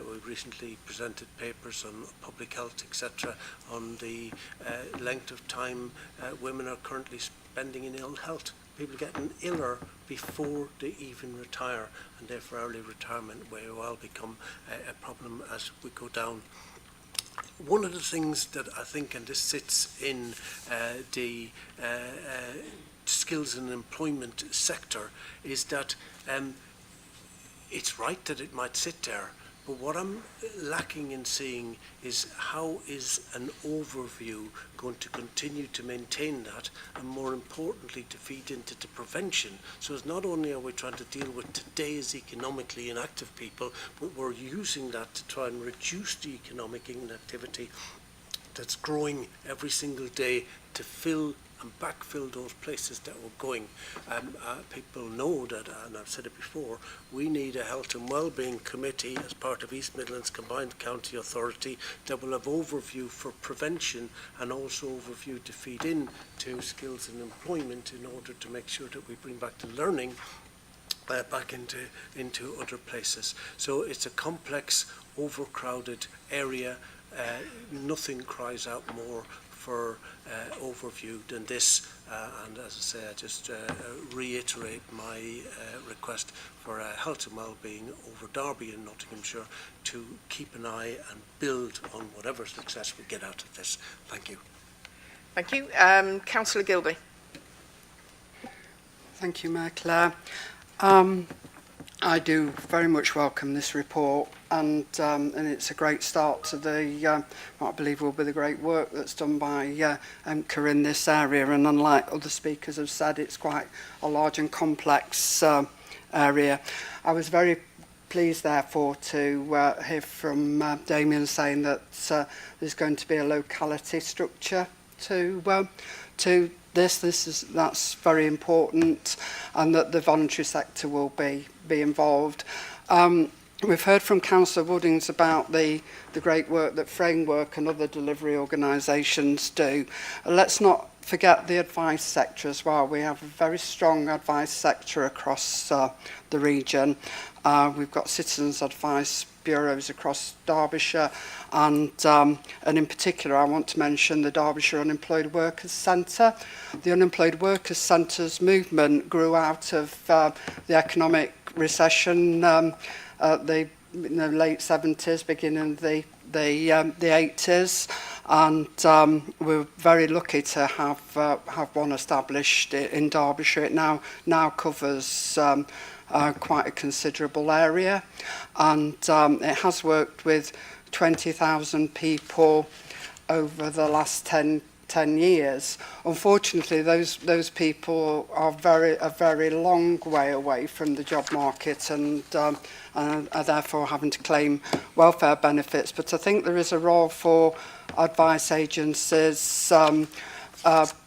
We've recently presented papers on public health, etc., on the length of time women are currently spending in ill health. People getting iller before they even retire, and therefore early retirement may well become a problem as we go down. One of the things that I think, and this sits in the skills and employment sector, is that it's right that it might sit there, but what I'm lacking in seeing is how is an overview going to continue to maintain that, and more importantly to feed into the prevention. So it's not only are we trying to deal with today's economically inactive people, but we're using that to try and reduce the economic inactivity that's growing every single day to fill and backfill those places that we're going. People know that, and I've said it before, we need a health and wellbeing committee as part of East Midlands Combined County Authority that will have overview for prevention and also overview to feed in to skills and employment in order to make sure that we bring back the learning back into other places. So it's a complex, overcrowded area. Nothing cries out more for overview than this, and as I say, I just reiterate my request for health and wellbeing over Derby and Nottinghamshire to keep an eye and build on whatever success we get out of this. Thank you. Thank you. Councillor Gilby. Thank you, Mayor Clare. I do very much welcome this report, and it's a great start to the what I believe will be the great work that's done by EMCCA in this area. And unlike other speakers have said, it's quite a large and complex area. I was very pleased, therefore, to hear from Damien saying that there's going to be a locality structure to that's very important, and that the voluntary sector will be involved. We've heard from Councillor Woodings about the great work that Framework and other delivery organisations do. Let's not forget the advice sector as well. We have a very strong advice sector across the region. We've got citizens advice bureaus across Derbyshire, and in particular I want to mention the Derbyshire Unemployed Workers Centre. The Unemployed Workers Centre's movement grew out of the economic recession the late 70s, beginning of the 80s, and we're very lucky to have one established in Derbyshire. It now covers quite a considerable area, and it has worked with 20,000 people over the last 10 years. Unfortunately, those people are a very long way away from the job market and are therefore having to claim welfare benefits. But I think there is a role for advice agencies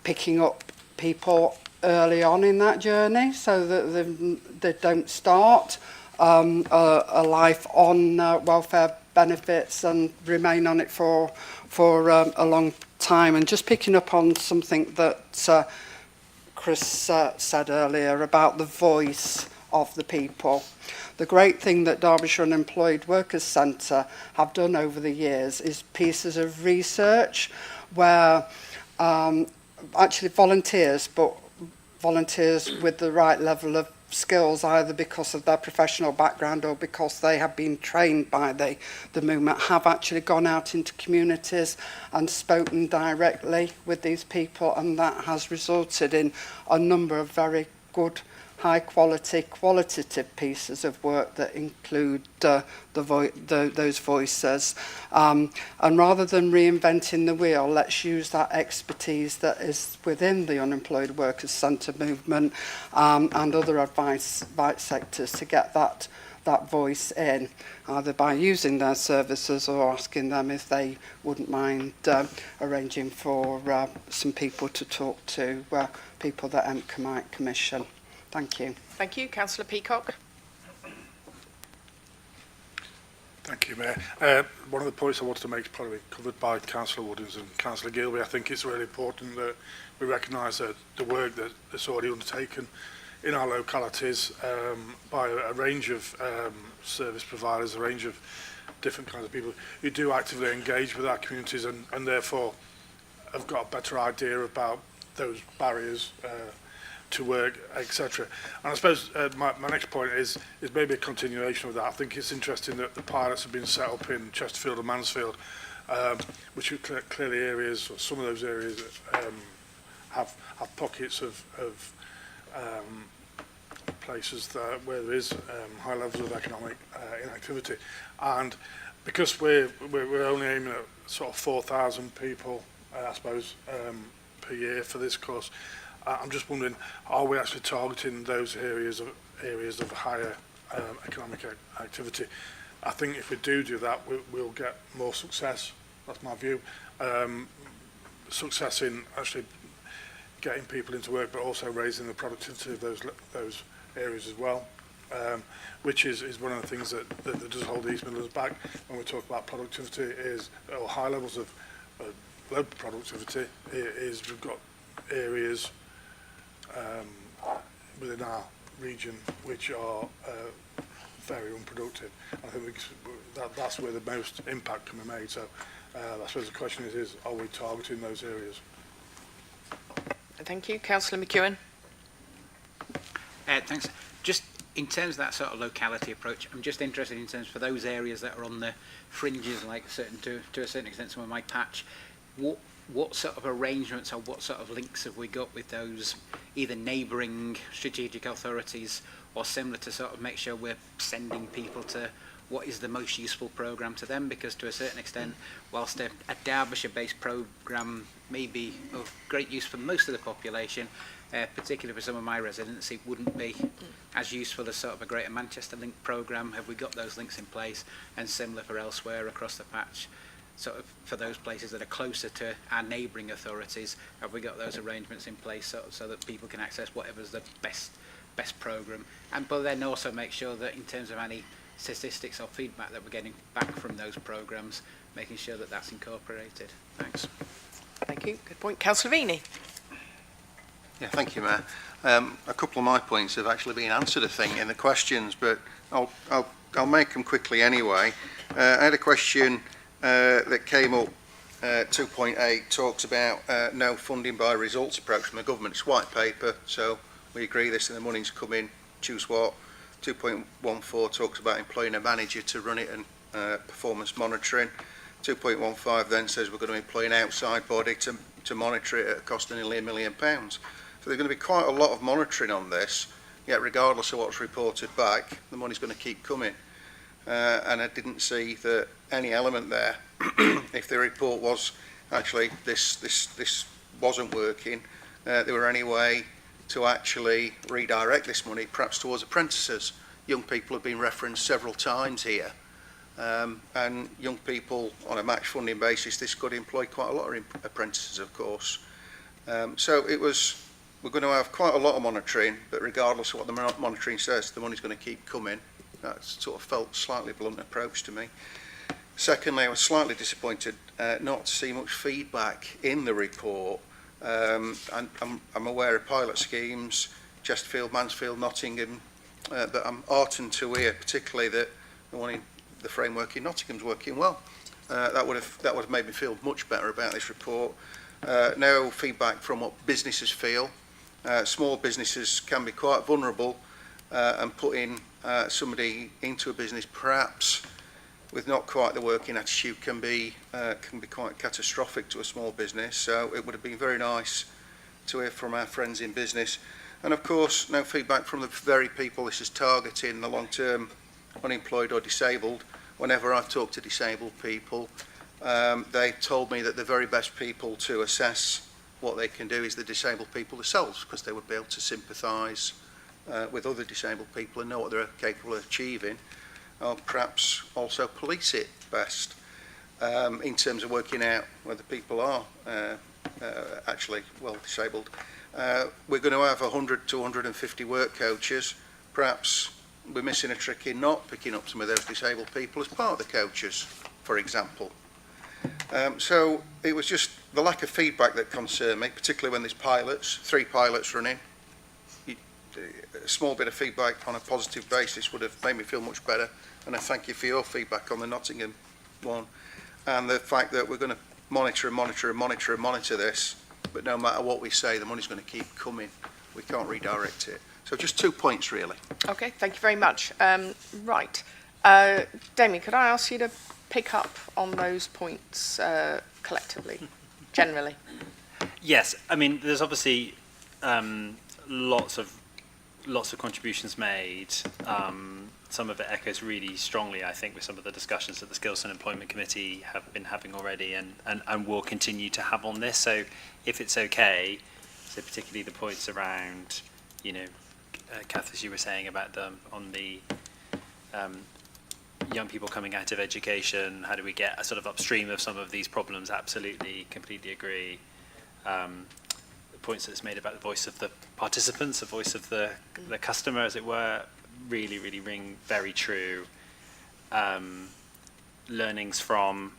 picking up people early on in that journey, so that they don't start a life on welfare benefits and remain on it for a long time. And just picking up on something that Chris said earlier about the voice of the people. The great thing that Derbyshire Unemployed Workers Centre have done over the years is pieces of research where actually volunteers with the right level of skills, either because of their professional background or because they have been trained by the movement, have actually gone out into communities and spoken directly with these people, and that has resulted in a number of very good, qualitative pieces of work that include those voices. And rather than reinventing the wheel, let's use that expertise that is within the Unemployed Workers Centre movement and other advice sectors to get that voice in, either by using their services or asking them if they wouldn't mind arranging for some people to talk to people that EMCCA might commission. Thank you. Thank you. Councillor Peacock. Thank you, Mayor. One of the points I wanted to make is probably covered by Councillor Woodings and Councillor Gilby. I think it's really important that we recognise that the work that's already undertaken in our localities by a range of service providers, a range of different kinds of people who do actively engage with our communities and therefore have got a better idea about those barriers to work, etc. And I suppose my next point is maybe a continuation of that. I think it's interesting that the pilots have been set up in Chesterfield and Mansfield, which are clearly areas, or some of those areas have pockets of places where there is high levels of economic inactivity. And because we're only aiming at sort of 4,000 people, I suppose, per year for this course, I'm just wondering, are we actually targeting those areas of higher economic activity? I think if we do that, we'll get more success. That's my view. Success in actually getting people into work, but also raising the productivity of those areas as well, which is one of the things that does hold East Midlands back when we talk about productivity, or high levels of low productivity, is we've got areas within our region which are very unproductive. I think that's where the most impact can be made. So I suppose the question is are we targeting those areas? Thank you. Councillor McEwen. Thanks. Just in terms of that sort of locality approach, I'm just interested in terms for those areas that are on the fringes, like to a certain extent, some of my patch. What sort of arrangements or what sort of links have we got with those either neighbouring strategic authorities or similar to sort of make sure we're sending people to what is the most useful programme to them? Because to a certain extent, whilst a Derbyshire-based programme may be of great use for most of the population, particularly for some of my residents, it wouldn't be as useful as sort of a Greater Manchester Link programme. Have we got those links in place? And similar for elsewhere across the patch, sort of for those places that are closer to our neighbouring authorities, have we got those arrangements in place so that people can access whatever's the best programme? But then also make sure that in terms of any statistics or feedback that we're getting back from those programmes, making sure that that's incorporated. Thanks. Thank you. Good point. Councillor Vini. Yeah, thank you, Mayor. A couple of my points have actually been answered, I think, in the questions, but I'll make them quickly anyway. I had a question that came up. 2.8 talks about no funding by results approach from the government. It's white paper, so we agree this and the money's come in, choose what. 2.14 talks about employing a manager to run it and performance monitoring. 2.15 then says we're going to employ an outside body to monitor it at a cost of nearly £1 million. So there's going to be quite a lot of monitoring on this, yet regardless of what's reported back, the money's going to keep coming. And I didn't see that any element there, if the report was actually this wasn't working, there were any way to actually redirect this money perhaps towards apprentices. Young people have been referenced several times here, and young people on a match funding basis, this could employ quite a lot of apprentices, of course. So we're going to have quite a lot of monitoring, but regardless of what the monitoring says, the money's going to keep coming. That sort of felt slightly blunt approach to me. Secondly, I was slightly disappointed not to see much feedback in the report. And I'm aware of pilot schemes, Chesterfield, Mansfield, Nottingham, but I'm heartened to hear particularly that the framework in Nottingham's working well. That would have made me feel much better about this report. No feedback from what businesses feel. Small businesses can be quite vulnerable, and putting somebody into a business perhaps with not quite the working attitude can be quite catastrophic to a small business. So it would have been very nice to hear from our friends in business. And of course, no feedback from the very people this is targeting, the long-term unemployed or disabled. Whenever I've talked to disabled people, they've told me that the very best people to assess what they can do is the disabled people themselves, because they would be able to sympathise with other disabled people and know what they're capable of achieving, or perhaps also police it best in terms of working out whether people are actually well disabled. We're going to have 100 to 150 work coaches. Perhaps we're missing a trick in not picking up some of those disabled people as part of the coaches, for example. So it was just the lack of feedback that concerned me, particularly when there's pilots, 3 pilots running. A small bit of feedback on a positive basis would have made me feel much better, and I thank you for your feedback on the Nottingham one, and the fact that we're going to monitor and monitor and monitor and monitor this, but no matter what we say, the money's going to keep coming. We can't redirect it. So just 2 points really. Okay, thank you very much. Right, Damien, could I ask you to pick up on those points collectively, generally? Yes, I mean, there's obviously lots of contributions made. Some of it echoes really strongly, I think, with some of the discussions that the Skills and Employment Committee have been having already and will continue to have on this. So if it's okay, so particularly the points around, you know, Kath, as you were saying about on the young people coming out of education, how do we get a sort of upstream of some of these problems? Absolutely, completely agree. The points that's made about the voice of the participants, the voice of the customer, as it were, really ring very true. Learnings from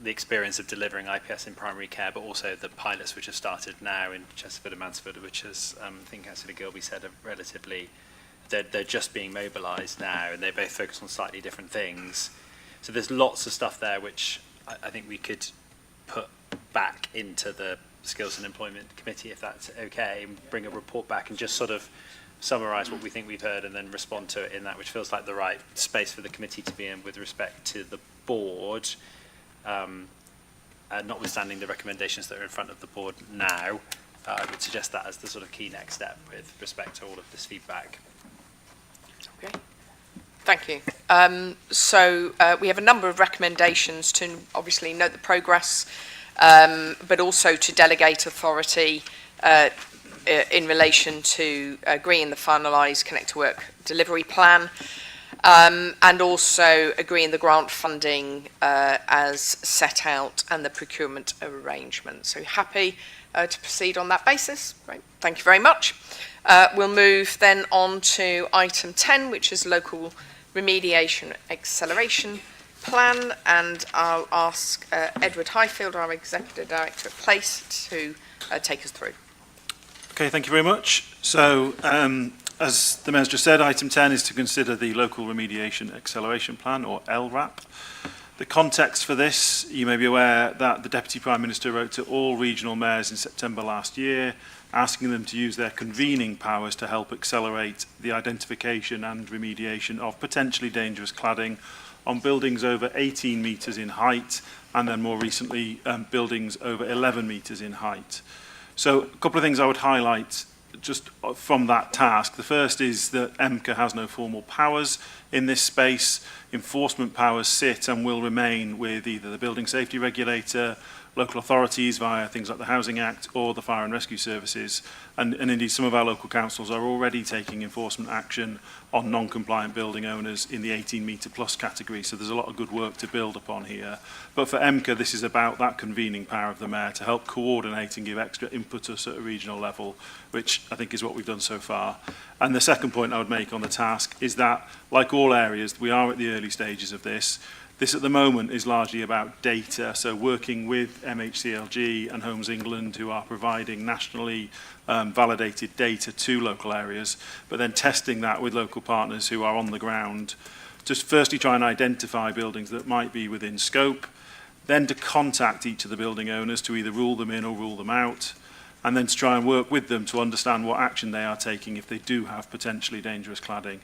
the experience of delivering IPS in primary care, but also the pilots which have started now in Chesterfield and Mansfield, which as I think Councillor Gilby said, are relatively, they're just being mobilised now, and they both focus on slightly different things. So there's lots of stuff there which I think we could put back into the Skills and Employment Committee, if that's okay, and bring a report back and just sort of summarise what we think we've heard and then respond to it in that, which feels like the right space for the committee to be in with respect to the board, notwithstanding the recommendations that are in front of the board now. I would suggest that as the sort of key next step with respect to all of this feedback. Okay, thank you. So we have a number of recommendations to obviously note the progress, but also to delegate authority in relation to agreeing the finalised Connect to Work delivery plan, and also agreeing the grant funding as set out and the procurement arrangement. So happy to proceed on that basis. Right. Thank you very much. We'll move then on to item 10, which is local remediation acceleration plan, and I'll ask Edward Highfield, our Executive Director at Place, to take us through. Okay, thank you very much. So, as the Mayor's just said, item 10 is to consider the Local Remediation Acceleration Plan, or LRAP. The context for this, you may be aware that the Deputy Prime Minister wrote to all regional mayors in September last year, asking them to use their convening powers to help accelerate the identification and remediation of potentially dangerous cladding on buildings over 18 metres in height, and then more recently buildings over 11 metres in height. So a couple of things I would highlight just from that task. The first is that EMCCA has no formal powers in this space. Enforcement powers sit and will remain with either the Building Safety Regulator, local authorities via things like the Housing Act, or the Fire and Rescue Services. And indeed, some of our local councils are already taking enforcement action on non-compliant building owners in the 18-metre plus category. So there's a lot of good work to build upon here. But for EMCCA, this is about that convening power of the Mayor to help coordinate and give extra impetus at a regional level, which I think is what we've done so far. And the second point I would make on the task is that, like all areas, we are at the early stages of this. This at the moment is largely about data, so working with MHCLG and Homes England, who are providing nationally validated data to local areas, but then testing that with local partners who are on the ground, just firstly try and identify buildings that might be within scope, then to contact each of the building owners to either rule them in or rule them out, and then to try and work with them to understand what action they are taking if they do have potentially dangerous cladding.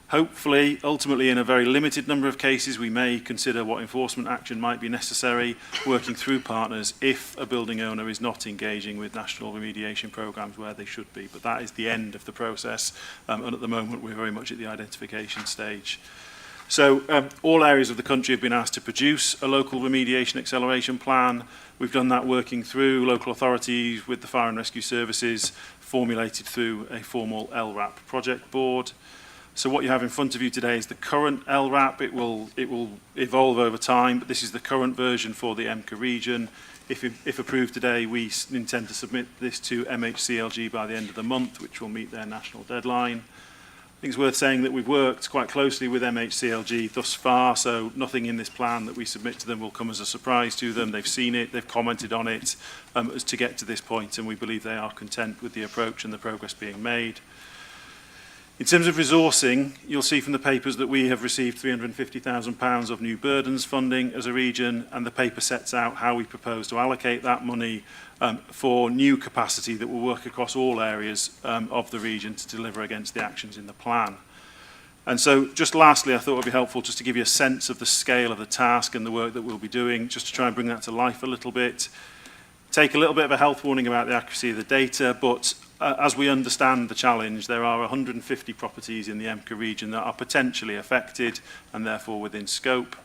Hopefully, ultimately, in a very limited number of cases, we may consider what enforcement action might be necessary, working through partners if a building owner is not engaging with national remediation programmes where they should be. But that is the end of the process, and at the moment, we're very much at the identification stage. So all areas of the country have been asked to produce a local remediation acceleration plan. We've done that working through local authorities with the Fire and Rescue Services, formulated through a formal LRAP project board. So what you have in front of you today is the current LRAP. It will evolve over time, but this is the current version for the EMCCA region. If approved today, we intend to submit this to MHCLG by the end of the month, which will meet their national deadline. I think it's worth saying that we've worked quite closely with MHCLG thus far, so nothing in this plan that we submit to them will come as a surprise to them. They've seen it, they've commented on it as to get to this point, and we believe they are content with the approach and the progress being made. In terms of resourcing, you'll see from the papers that we have received £350,000 of new burdens funding as a region, and the paper sets out how we propose to allocate that money for new capacity that will work across all areas of the region to deliver against the actions in the plan. And so just lastly, I thought it would be helpful just to give you a sense of the scale of the task and the work that we'll be doing, just to try and bring that to life a little bit. Take a little bit of a health warning about the accuracy of the data, but as we understand the challenge, there are 150 properties in the EMCCA region that are potentially affected and therefore within scope.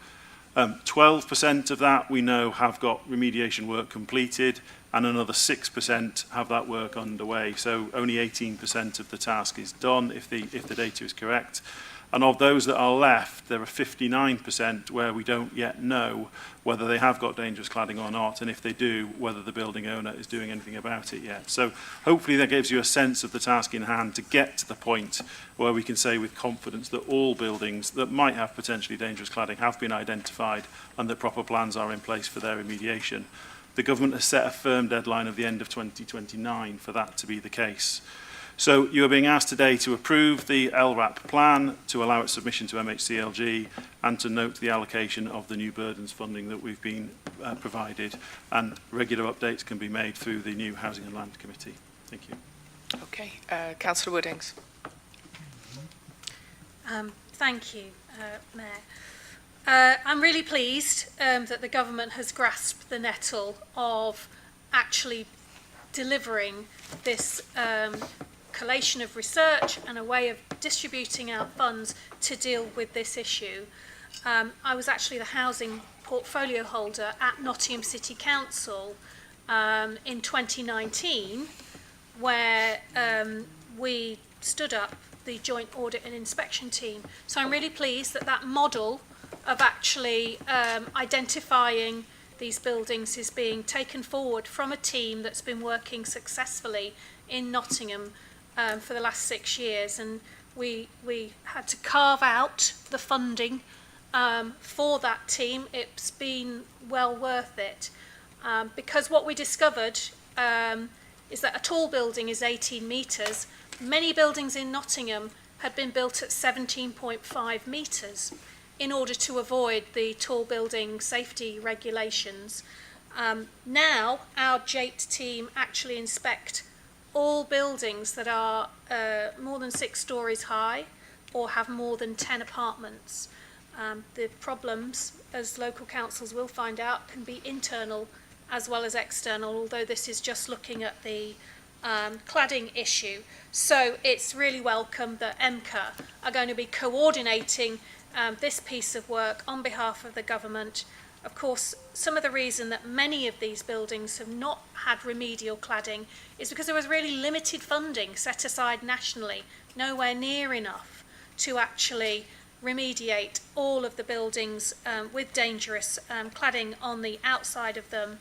12% of that we know have got remediation work completed, and another 6% have that work underway. So only 18% of the task is done if the data is correct. And of those that are left, there are 59% where we don't yet know whether they have got dangerous cladding or not, and if they do, whether the building owner is doing anything about it yet. So hopefully that gives you a sense of the task in hand to get to the point where we can say with confidence that all buildings that might have potentially dangerous cladding have been identified and that proper plans are in place for their remediation. The government has set a firm deadline of the end of 2029 for that to be the case. So you are being asked today to approve the LRAP plan, to allow its submission to MHCLG, and to note the allocation of the new burdens funding that we've been provided. And regular updates can be made through the new Housing and Land Committee. Thank you. Okay, Councillor Woodings. Thank you, Mayor. I'm really pleased that the government has grasped the nettle of actually delivering this collation of research and a way of distributing out funds to deal with this issue. I was actually the housing portfolio holder at Nottingham City Council in 2019, where we stood up the joint audit and inspection team. So I'm really pleased that that model of actually identifying these buildings is being taken forward from a team that's been working successfully in Nottingham for the last 6 years. And we had to carve out the funding for that team. It's been well worth it because what we discovered is that a tall building is 18 metres. Many buildings in Nottingham had been built at 17.5 metres in order to avoid the tall building safety regulations. Now our JATE team actually inspect all buildings that are more than 6 stories high or have more than 10 apartments. The problems, as local councils will find out, can be internal as well as external, although this is just looking at the cladding issue. So it's really welcome that EMCCA are going to be coordinating this piece of work on behalf of the government. Of course, some of the reason that many of these buildings have not had remedial cladding is because there was really limited funding set aside nationally, nowhere near enough to actually remediate all of the buildings with dangerous cladding on the outside of them.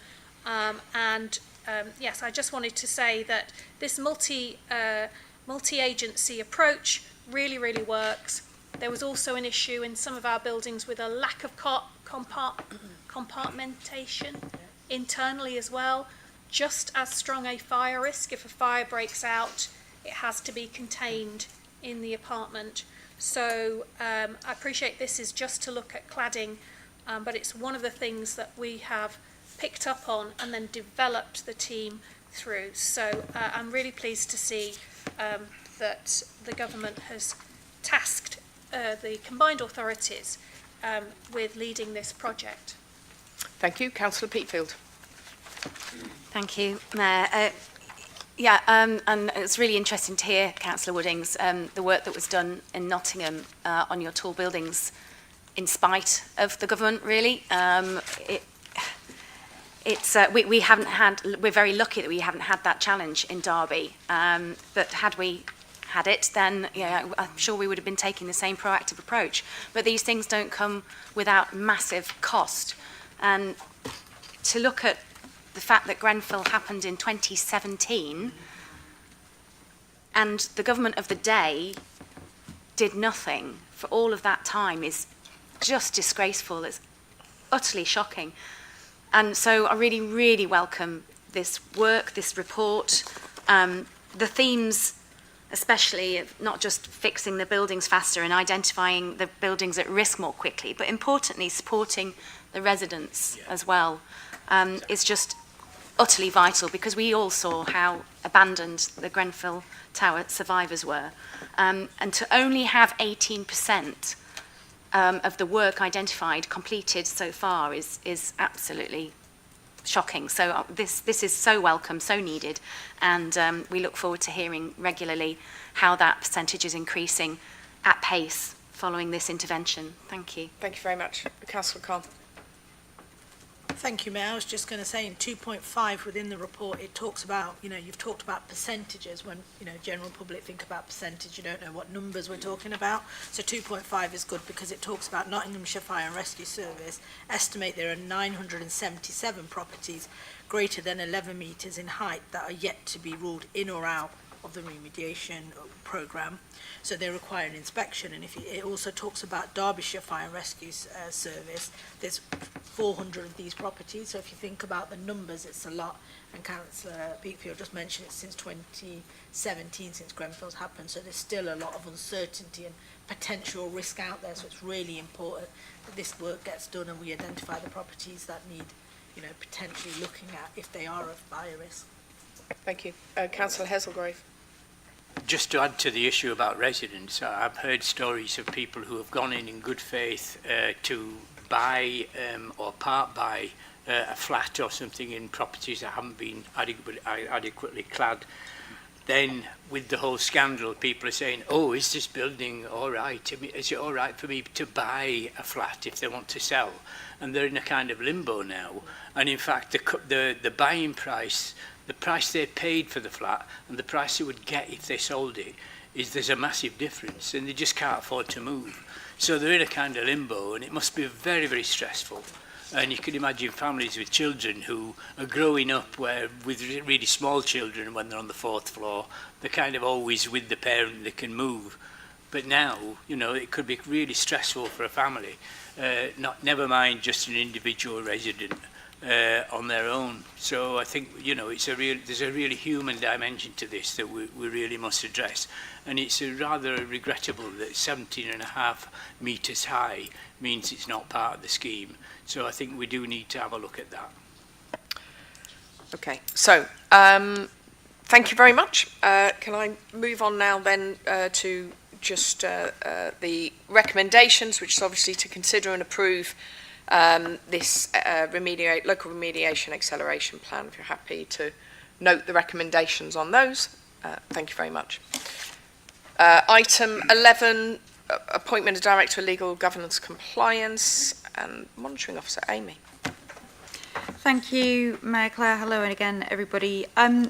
Yes, I just wanted to say that this multi-agency approach really, really works. There was also an issue in some of our buildings with a lack of compartmentation internally as well. Just as strong a fire risk. If a fire breaks out, it has to be contained in the apartment. So I appreciate this is just to look at cladding, but it's one of the things that we have picked up on and then developed the team through. So I'm really pleased to see that the government has tasked the combined authorities with leading this project. Thank you. Councillor Peatfield. Thank you, Mayor. And it's really interesting to hear, Councillor Woodings, the work that was done in Nottingham on your tall buildings in spite of the government, really. We're very lucky that we haven't had that challenge in Derby, but had we had it, then I'm sure we would have been taking the same proactive approach. But these things don't come without massive cost. And to look at the fact that Grenfell happened in 2017 and the government of the day did nothing for all of that time is just disgraceful. It's utterly shocking. And so I really, really welcome this work, this report. The themes, especially of not just fixing the buildings faster and identifying the buildings at risk more quickly, but importantly supporting the residents as well, is just utterly vital, because we all saw how abandoned the Grenfell Tower survivors were. And to only have 18% of the work identified completed so far is absolutely shocking. So this is so welcome, so needed, and we look forward to hearing regularly how that percentage is increasing at pace following this intervention. Thank you. Thank you very much. Councillor Khan. Thank you, Mayor. I was just going to say in 2.5 within the report, it talks about, you've talked about percentages. When, general public think about percentage, you don't know what numbers we're talking about. So 2.5 is good because it talks about Nottinghamshire Fire and Rescue Service estimate there are 977 properties greater than 11 metres in height that are yet to be ruled in or out of the remediation programme. So they require an inspection. And it also talks about Derbyshire Fire and Rescue Service. There's 400 of these properties. So if you think about the numbers, it's a lot. And Councillor Peatfield just mentioned it since 2017, since Grenfell's happened. So there's still a lot of uncertainty and potential risk out there. So it's really important that this work gets done and we identify the properties that need, potentially looking at if they are of fire risk. Thank you. Councillor Hazelgrave. Just to add to the issue about residents, I've heard stories of people who have gone in good faith to buy or part buy a flat or something in properties that haven't been adequately clad. Then, with the whole scandal, people are saying, oh, is this building all right? Is it all right for me to buy a flat if they want to sell? And they're in a kind of limbo now. And in fact, the buying price, the price they paid for the flat and the price they would get if they sold it, there's a massive difference, and they just can't afford to move. So they're in a kind of limbo, and it must be very, very stressful. And you can imagine families with children who are growing up with really small children when they're on the 4th floor, they're kind of always with the parent they can move. But now, you know, it could be really stressful for a family, never mind just an individual resident on their own. So I think, you know, there's a really human dimension to this that we really must address. And it's rather regrettable that 17.5 metres high means it's not part of the scheme. So I think we do need to have a look at that. Okay, so thank you very much. Can I move on now then to just the recommendations, which is obviously to consider and approve this local remediation acceleration plan. If you're happy to note the recommendations on those, thank you very much. Item 11, appointment of Director of Legal Governance Compliance and Monitoring Officer, Amy. Thank you, Mayor Clare. Hello and again, everybody.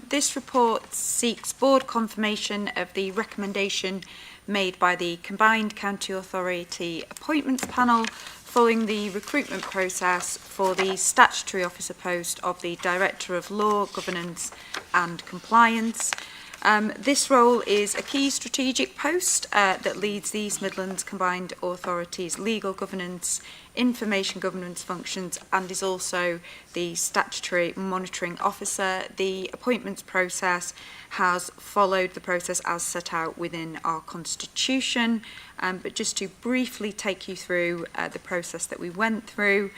This report seeks board confirmation of the recommendation made by the Combined County Authority Appointments Panel following the recruitment process for the statutory officer post of the Director of Law, Governance and Compliance. This role is a key strategic post that leads the East Midlands Combined Authority's legal governance, information governance functions, and is also the statutory monitoring officer. The appointments process has followed the process as set out within our constitution, but just to briefly take you through the process that we went through.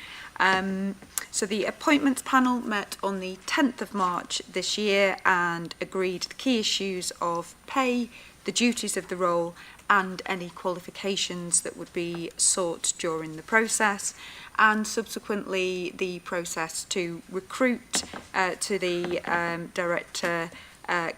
So the appointments panel met on the 10th of March this year and agreed the key issues of pay, the duties of the role, and any qualifications that would be sought during the process, and subsequently the process to recruit to the director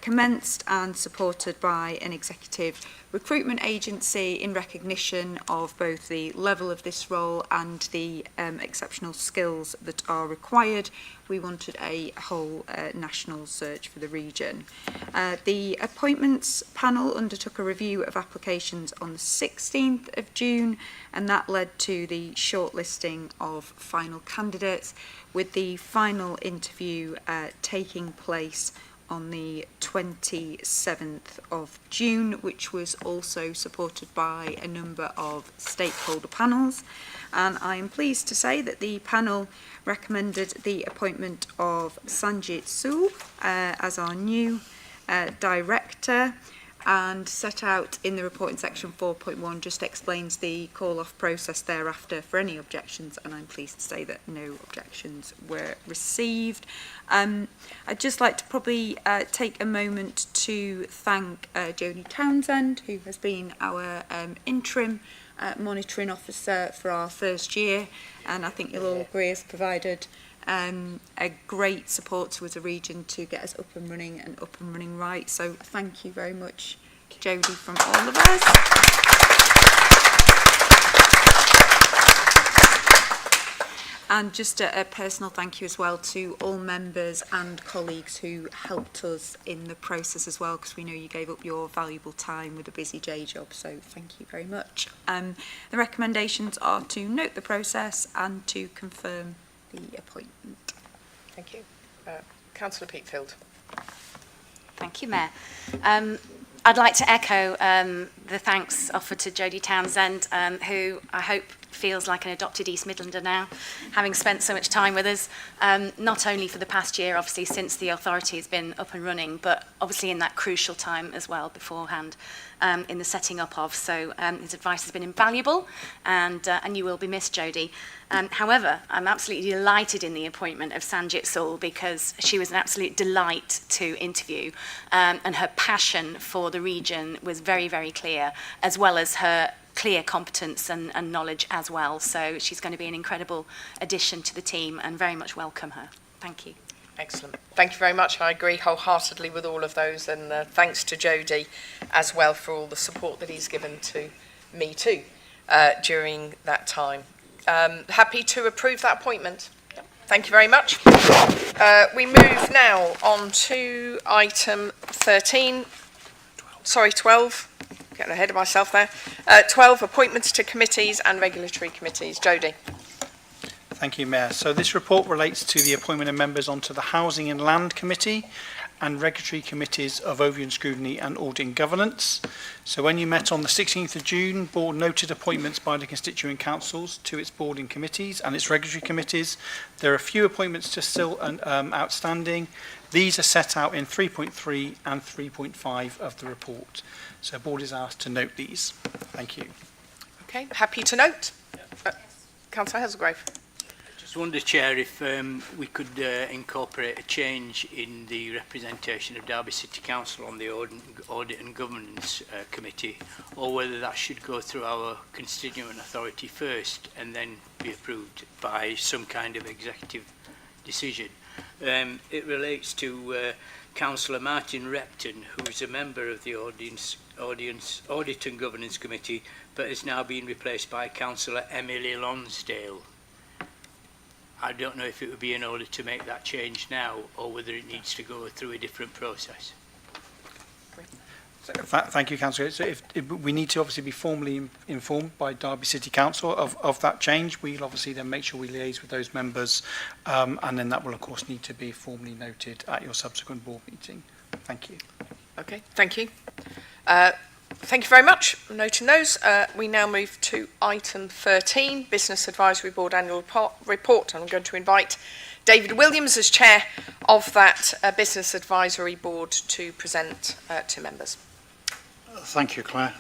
commenced and supported by an executive recruitment agency in recognition of both the level of this role and the exceptional skills that are required. We wanted a whole national search for the region. The appointments panel undertook a review of applications on the 16th of June, and that led to the shortlisting of final candidates, with the final interview taking place on the 27th of June, which was also supported by a number of stakeholder panels. And I am pleased to say that the panel recommended the appointment of Sanjit Sool as our new director, and set out in the report in section 4.1 just explains the call-off process thereafter for any objections, and I'm pleased to say that no objections were received. I'd just like to probably take a moment to thank Jodie Townsend, who has been our interim monitoring officer for our first year, and I think you'll all agree has provided a great support to us as a region to get us up and running right. So thank you very much, Jodie, from all of us. And just a personal thank you as well to all members and colleagues who helped us in the process as well, because we know you gave up your valuable time with a busy day job, so thank you very much. The recommendations are to note the process and to confirm the appointment. Thank you. Councillor Peakfield. Thank you, Mayor. I'd like to echo the thanks offered to Jodie Townsend, who I hope feels like an adopted East Midlander now, having spent so much time with us, not only for the past year, obviously, since the authority has been up and running, but obviously in that crucial time as well beforehand in the setting up of. So his advice has been invaluable, and you will be missed, Jodie. However, I'm absolutely delighted in the appointment of Sanjit Sool, because she was an absolute delight to interview, and her passion for the region was very, very clear, as well as her clear competence and knowledge as well. So she's going to be an incredible addition to the team, and very much welcome her. Thank you. Excellent. Thank you very much. I agree wholeheartedly with all of those, and thanks to Jodie as well for all the support that he's given to me too during that time. Happy to approve that appointment. Thank you very much. We move now on to item 12. Getting ahead of myself there. 12, appointments to committees and regulatory committees. Jodie. Thank you, Mayor. So this report relates to the appointment of members onto the Housing and Land Committee and Regulatory Committees of Overview and Scrutiny and Audit and Governance. So when you met on the 16th of June, Board noted appointments by the constituent councils to its board and committees and its regulatory committees. There are a few appointments just still outstanding. These are set out in 3.3 and 3.5 of the report. So Board is asked to note these. Thank you. Okay, happy to note. Councillor Hazelgrave. Just wonder, Chair, if we could incorporate a change in the representation of Derby City Council on the Audit and Governance Committee, or whether that should go through our constituent authority first and then be approved by some kind of executive decision. It relates to Councillor Martin Repton, who is a member of the Audit and Governance Committee, but has now been replaced by Councillor Emily Lonsdale. I don't know if it would be in order to make that change now or whether it needs to go through a different process. Thank you, Councillor. So if we need to obviously be formally informed by Derby City Council of that change, we'll obviously then make sure we liaise with those members, and then that will of course need to be formally noted at your subsequent board meeting. Thank you. Okay, thank you. Thank you very much. Noting those, we now move to item 13, Business Advisory Board Annual Report. And I'm going to invite David Williams as Chair of that Business Advisory Board to present to members. Thank you, Claire.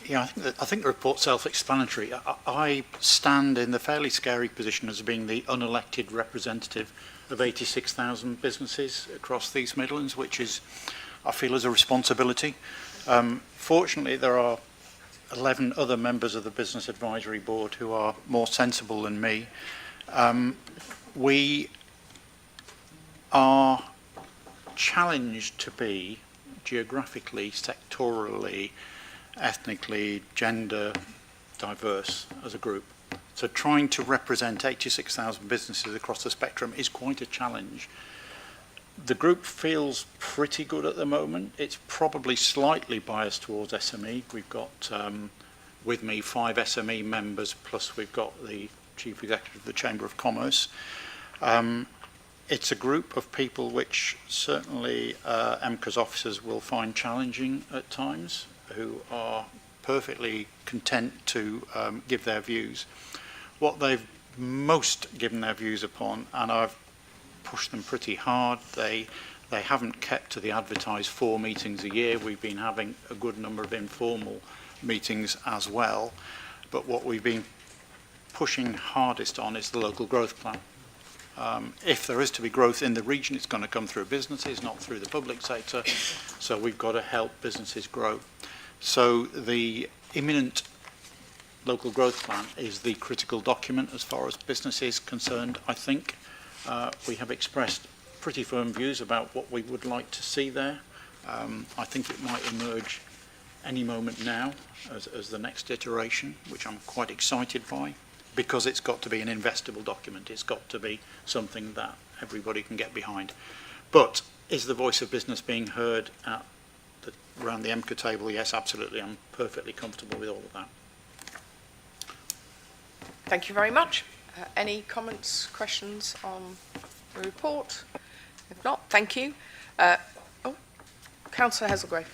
Yeah, I think the report's self-explanatory. I stand in the fairly scary position as being the unelected representative of 86,000 businesses across the East Midlands, which is, I feel, is a responsibility. Fortunately, there are 11 other members of the Business Advisory Board who are more sensible than me. We are challenged to be geographically, sectorally, ethnically, gender diverse as a group. So trying to represent 86,000 businesses across the spectrum is quite a challenge. The group feels pretty good at the moment. It's probably slightly biased towards SME. We've got, with me, 5 SME members, plus we've got the Chief Executive of the Chamber of Commerce. It's a group of people which certainly EMCCA's officers will find challenging at times, who are perfectly content to give their views. What they've most given their views upon, and I've pushed them pretty hard, they haven't kept to the advertised 4 meetings a year. We've been having a good number of informal meetings as well. But what we've been pushing hardest on is the local growth plan. If there is to be growth in the region, it's going to come through businesses, not through the public sector. So we've got to help businesses grow. So the imminent local growth plan is the critical document as far as business is concerned, I think. We have expressed pretty firm views about what we would like to see there. I think it might emerge any moment now as the next iteration, which I'm quite excited by, because it's got to be an investable document. It's got to be something that everybody can get behind. But is the voice of business being heard around the EMCCA table? Yes, absolutely. I'm perfectly comfortable with all of that. Thank you very much. Any comments, questions on the report? If not, thank you. Councillor Hazelgrave.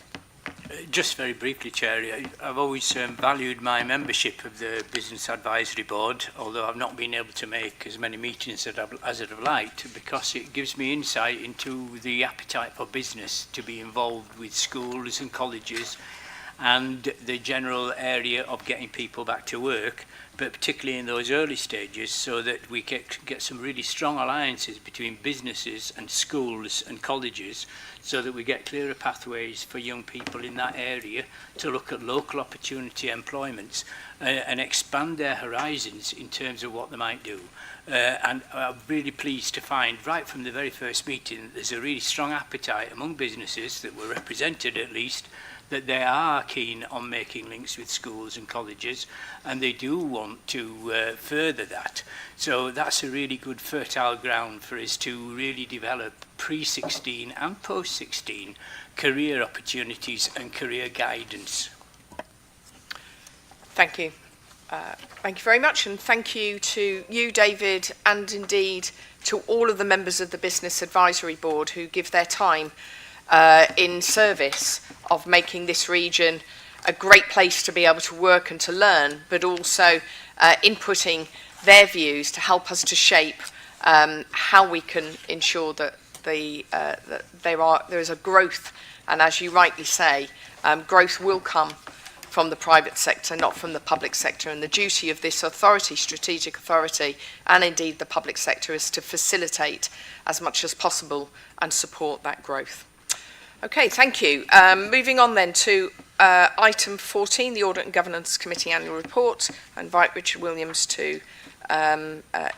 Just very briefly, Chair, I've always valued my membership of the Business Advisory Board, although I've not been able to make as many meetings as I'd have liked, because it gives me insight into the appetite for business to be involved with schools and colleges and the general area of getting people back to work, but particularly in those early stages, so that we get some really strong alliances between businesses and schools and colleges, so that we get clearer pathways for young people in that area to look at local opportunity employments and expand their horizons in terms of what they might do. And I'm really pleased to find, right from the very first meeting, that there's a really strong appetite among businesses that were represented at least, that they are keen on making links with schools and colleges, and they do want to further that. So that's a really good fertile ground for us to really develop pre-16 and post-16 career opportunities and career guidance. Thank you. Thank you very much, and thank you to you, David, and indeed to all of the members of the Business Advisory Board who give their time in service of making this region a great place to be able to work and to learn, but also inputting their views to help us to shape how we can ensure that that there is a growth, and as you rightly say, growth will come from the private sector, not from the public sector. And the duty of this authority, strategic authority, and indeed the public sector, is to facilitate as much as possible and support that growth. Okay, thank you. Moving on then to item 14, the Audit and Governance Committee Annual Report. I invite Richard Williams to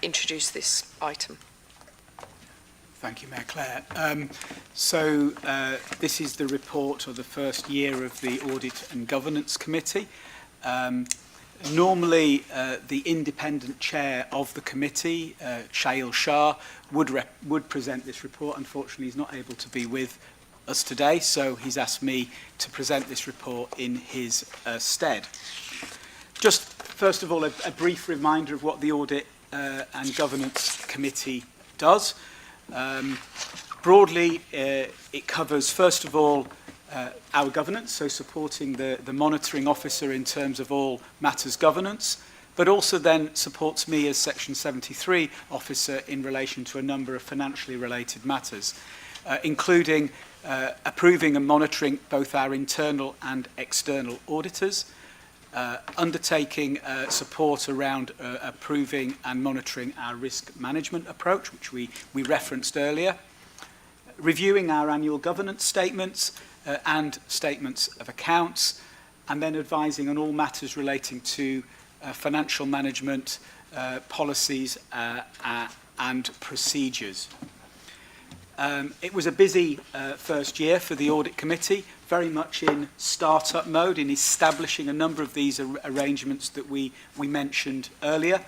introduce this item. Thank you, Mayor Clare. This is the report of the first year of the Audit and Governance Committee. Normally, the independent chair of the committee, Shail Shah, would present this report. Unfortunately, he's not able to be with us today, so he's asked me to present this report in his stead. Just first of all, a brief reminder of what the Audit and Governance Committee does. Broadly, it covers, first of all, our governance, so supporting the monitoring officer in terms of all matters governance, but also then supports me as Section 73 officer in relation to a number of financially related matters, including approving and monitoring both our internal and external auditors, undertaking support around approving and monitoring our risk management approach, which we referenced earlier, reviewing our annual governance statements and statements of accounts, and then advising on all matters relating to financial management, policies and procedures. It was a busy first year for the Audit Committee, very much in start-up mode, in establishing a number of these arrangements that we mentioned earlier.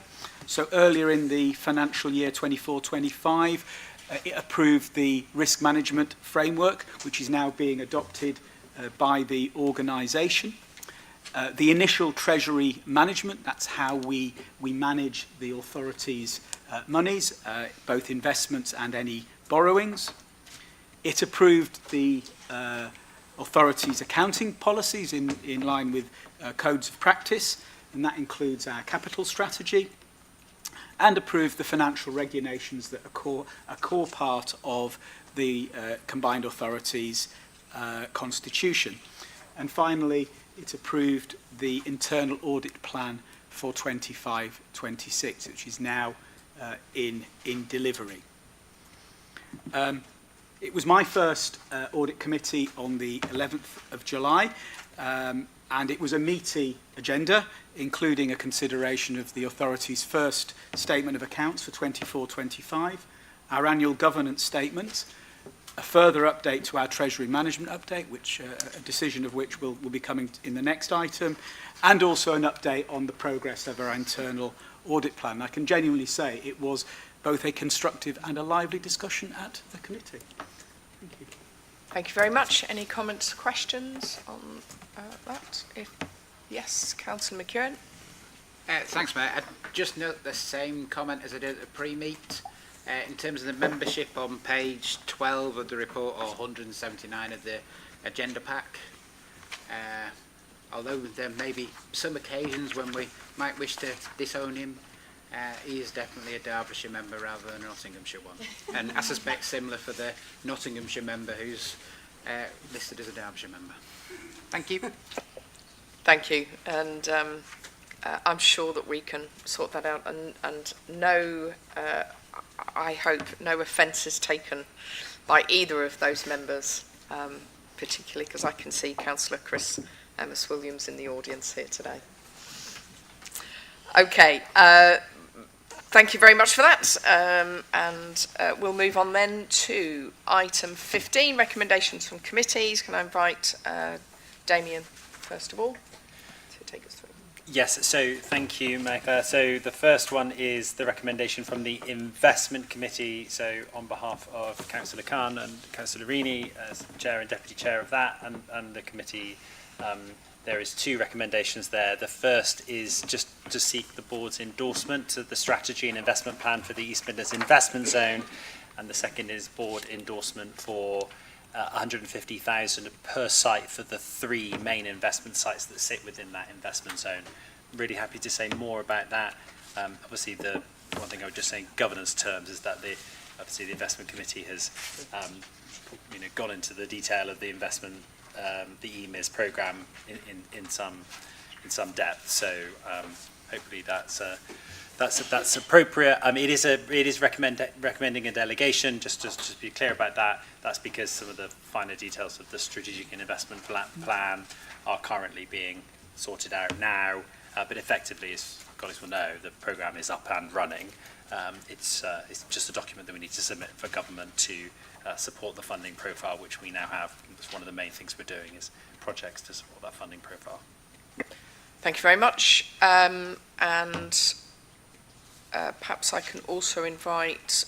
So earlier in the financial year 24-25, it approved the risk management framework, which is now being adopted by the organisation. The initial treasury management, that's how we manage the authority's monies, both investments and any borrowings. It approved the authority's accounting policies in line with codes of practice, and that includes our capital strategy, and approved the financial regulations that are a core part of the combined authority's constitution. And finally, it approved the internal audit plan for 25-26, which is now in delivery. It was my first audit committee on the 11th of July, and it was a meaty agenda, including a consideration of the authority's first statement of accounts for 24-25, our annual governance statement, a further update to our Treasury Management update, which a decision of which will be coming in the next item, and also an update on the progress of our internal audit plan. I can genuinely say it was both a constructive and a lively discussion at the committee. Thank you. Thank you very much. Any comments, questions on that? Yes, Councillor McEwen. Thanks, Mayor. I just note the same comment as I did at the pre-meet. In terms of the membership on page 12 of the report, or 179 of the agenda pack, although there may be some occasions when we might wish to disown him, he is definitely a Derbyshire member rather than a Nottinghamshire one. And I suspect similar for the Nottinghamshire member who's listed as a Derbyshire member. Thank you. Thank you. And I'm sure that we can sort that out, and no, I hope no offence is taken by either of those members, particularly because I can see Councillor Chris Williams in the audience here today. Okay, thank you very much for that, and we'll move on then to item 15, recommendations from committees. Can I invite Damien, first of all, to take us through? Yes, so thank you, Mayor Clare. So the first one is the recommendation from the Investment Committee. So on behalf of Councillor Khan and Councillor Rini as Chair and Deputy Chair of that, and the committee, there is 2 recommendations there. The first is just to seek the board's endorsement to the strategy and investment plan for the East Midlands investment zone, and the second is board endorsement for 150,000 per site for the 3 main investment sites that sit within that investment zone. Really happy to say more about that. Obviously, the one thing I would just say in governance terms is that obviously the investment committee has gone into the detail of the investment, the EMIS programme in some depth. So hopefully that's appropriate. It is recommending a delegation. Just to be clear about that, that's because some of the finer details of the strategic and investment plan are currently being sorted out now. But effectively, as colleagues will know, the programme is up and running. It's just a document that we need to submit for government to support the funding profile, which we now have. That's one of the main things we're doing, is projects to support that funding profile. Thank you very much. Perhaps I can also invite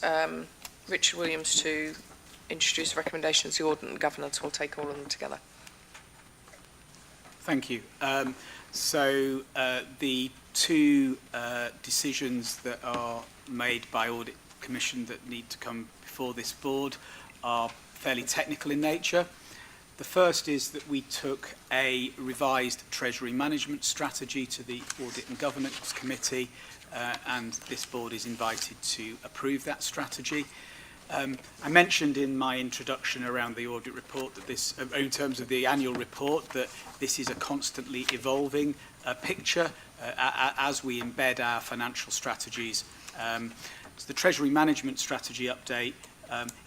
Richard Williams to introduce recommendations. The Audit and Governance will take all of them together. Thank you. So the 2 decisions that are made by Audit Commission that need to come before this board are fairly technical in nature. The first is that we took a revised Treasury Management strategy to the Audit and Governance Committee, and this board is invited to approve that strategy. I mentioned in my introduction around the audit report that this, in terms of the annual report, that this is a constantly evolving picture as we embed our financial strategies. So the Treasury Management Strategy update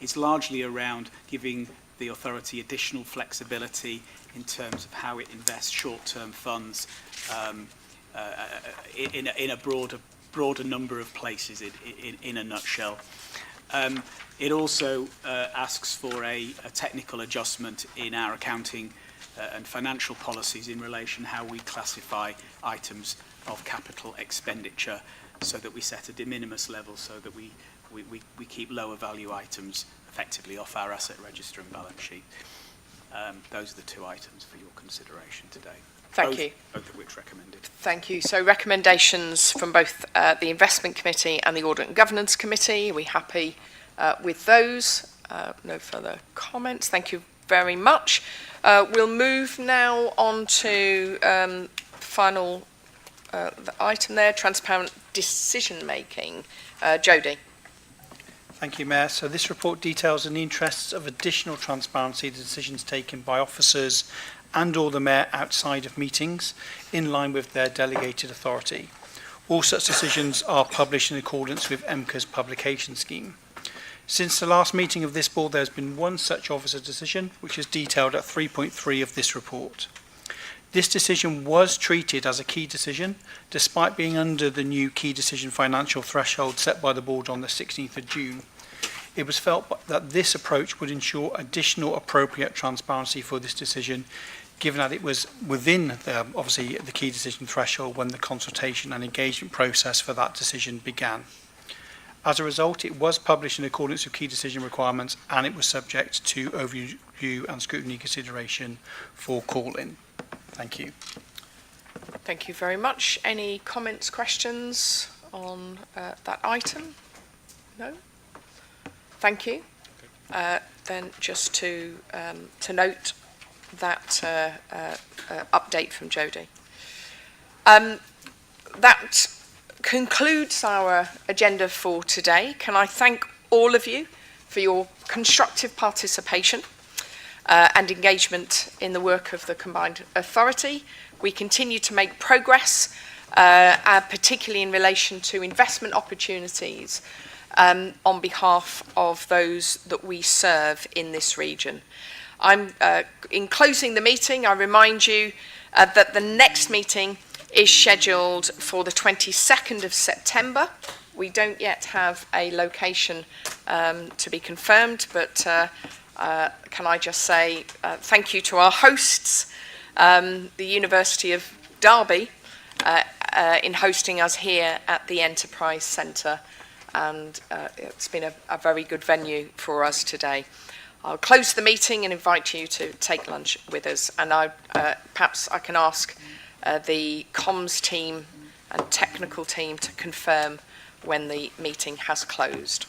is largely around giving the authority additional flexibility in terms of how it invests short-term funds in a broader number of places in a nutshell. It also asks for a technical adjustment in our accounting and financial policies in relation how we classify items of capital expenditure, so that we set a de minimis level, so that we keep lower value items effectively off our asset register and balance sheet. Those are the 2 items for your consideration today. Thank you. Both of which recommended. Thank you. So recommendations from both the Investment Committee and the Audit and Governance Committee. Are we happy with those? No further comments. Thank you very much. We'll move now on to the final item there, transparent decision making. Jodie. Thank you, Mayor. So this report details, in the interests of additional transparency, the decisions taken by officers and or the Mayor outside of meetings in line with their delegated authority. All such decisions are published in accordance with EMCCA's publication scheme. Since the last meeting of this board, there has been 1 such officer decision, which is detailed at 3.3 of this report. This decision was treated as a key decision, despite being under the new key decision financial threshold set by the board on the 16th of June. It was felt that this approach would ensure additional appropriate transparency for this decision, given that it was within obviously the key decision threshold when the consultation and engagement process for that decision began. As a result, it was published in accordance with key decision requirements, and it was subject to overview and scrutiny consideration for call-in. Thank you. Thank you very much. Any comments, questions on that item? No? Thank you. Then just to note that update from Jodie. That concludes our agenda for today. Can I thank all of you for your constructive participation and engagement in the work of the Combined Authority. We continue to make progress, particularly in relation to investment opportunities on behalf of those that we serve in this region. In closing the meeting, I remind you that the next meeting is scheduled for the 22nd of September. We don't yet have a location to be confirmed, but can I just say thank you to our hosts, the University of Derby, in hosting us here at the Enterprise Centre, and it's been a very good venue for us today. I'll close the meeting and invite you to take lunch with us. And perhaps I can ask the comms team and technical team to confirm when the meeting has closed.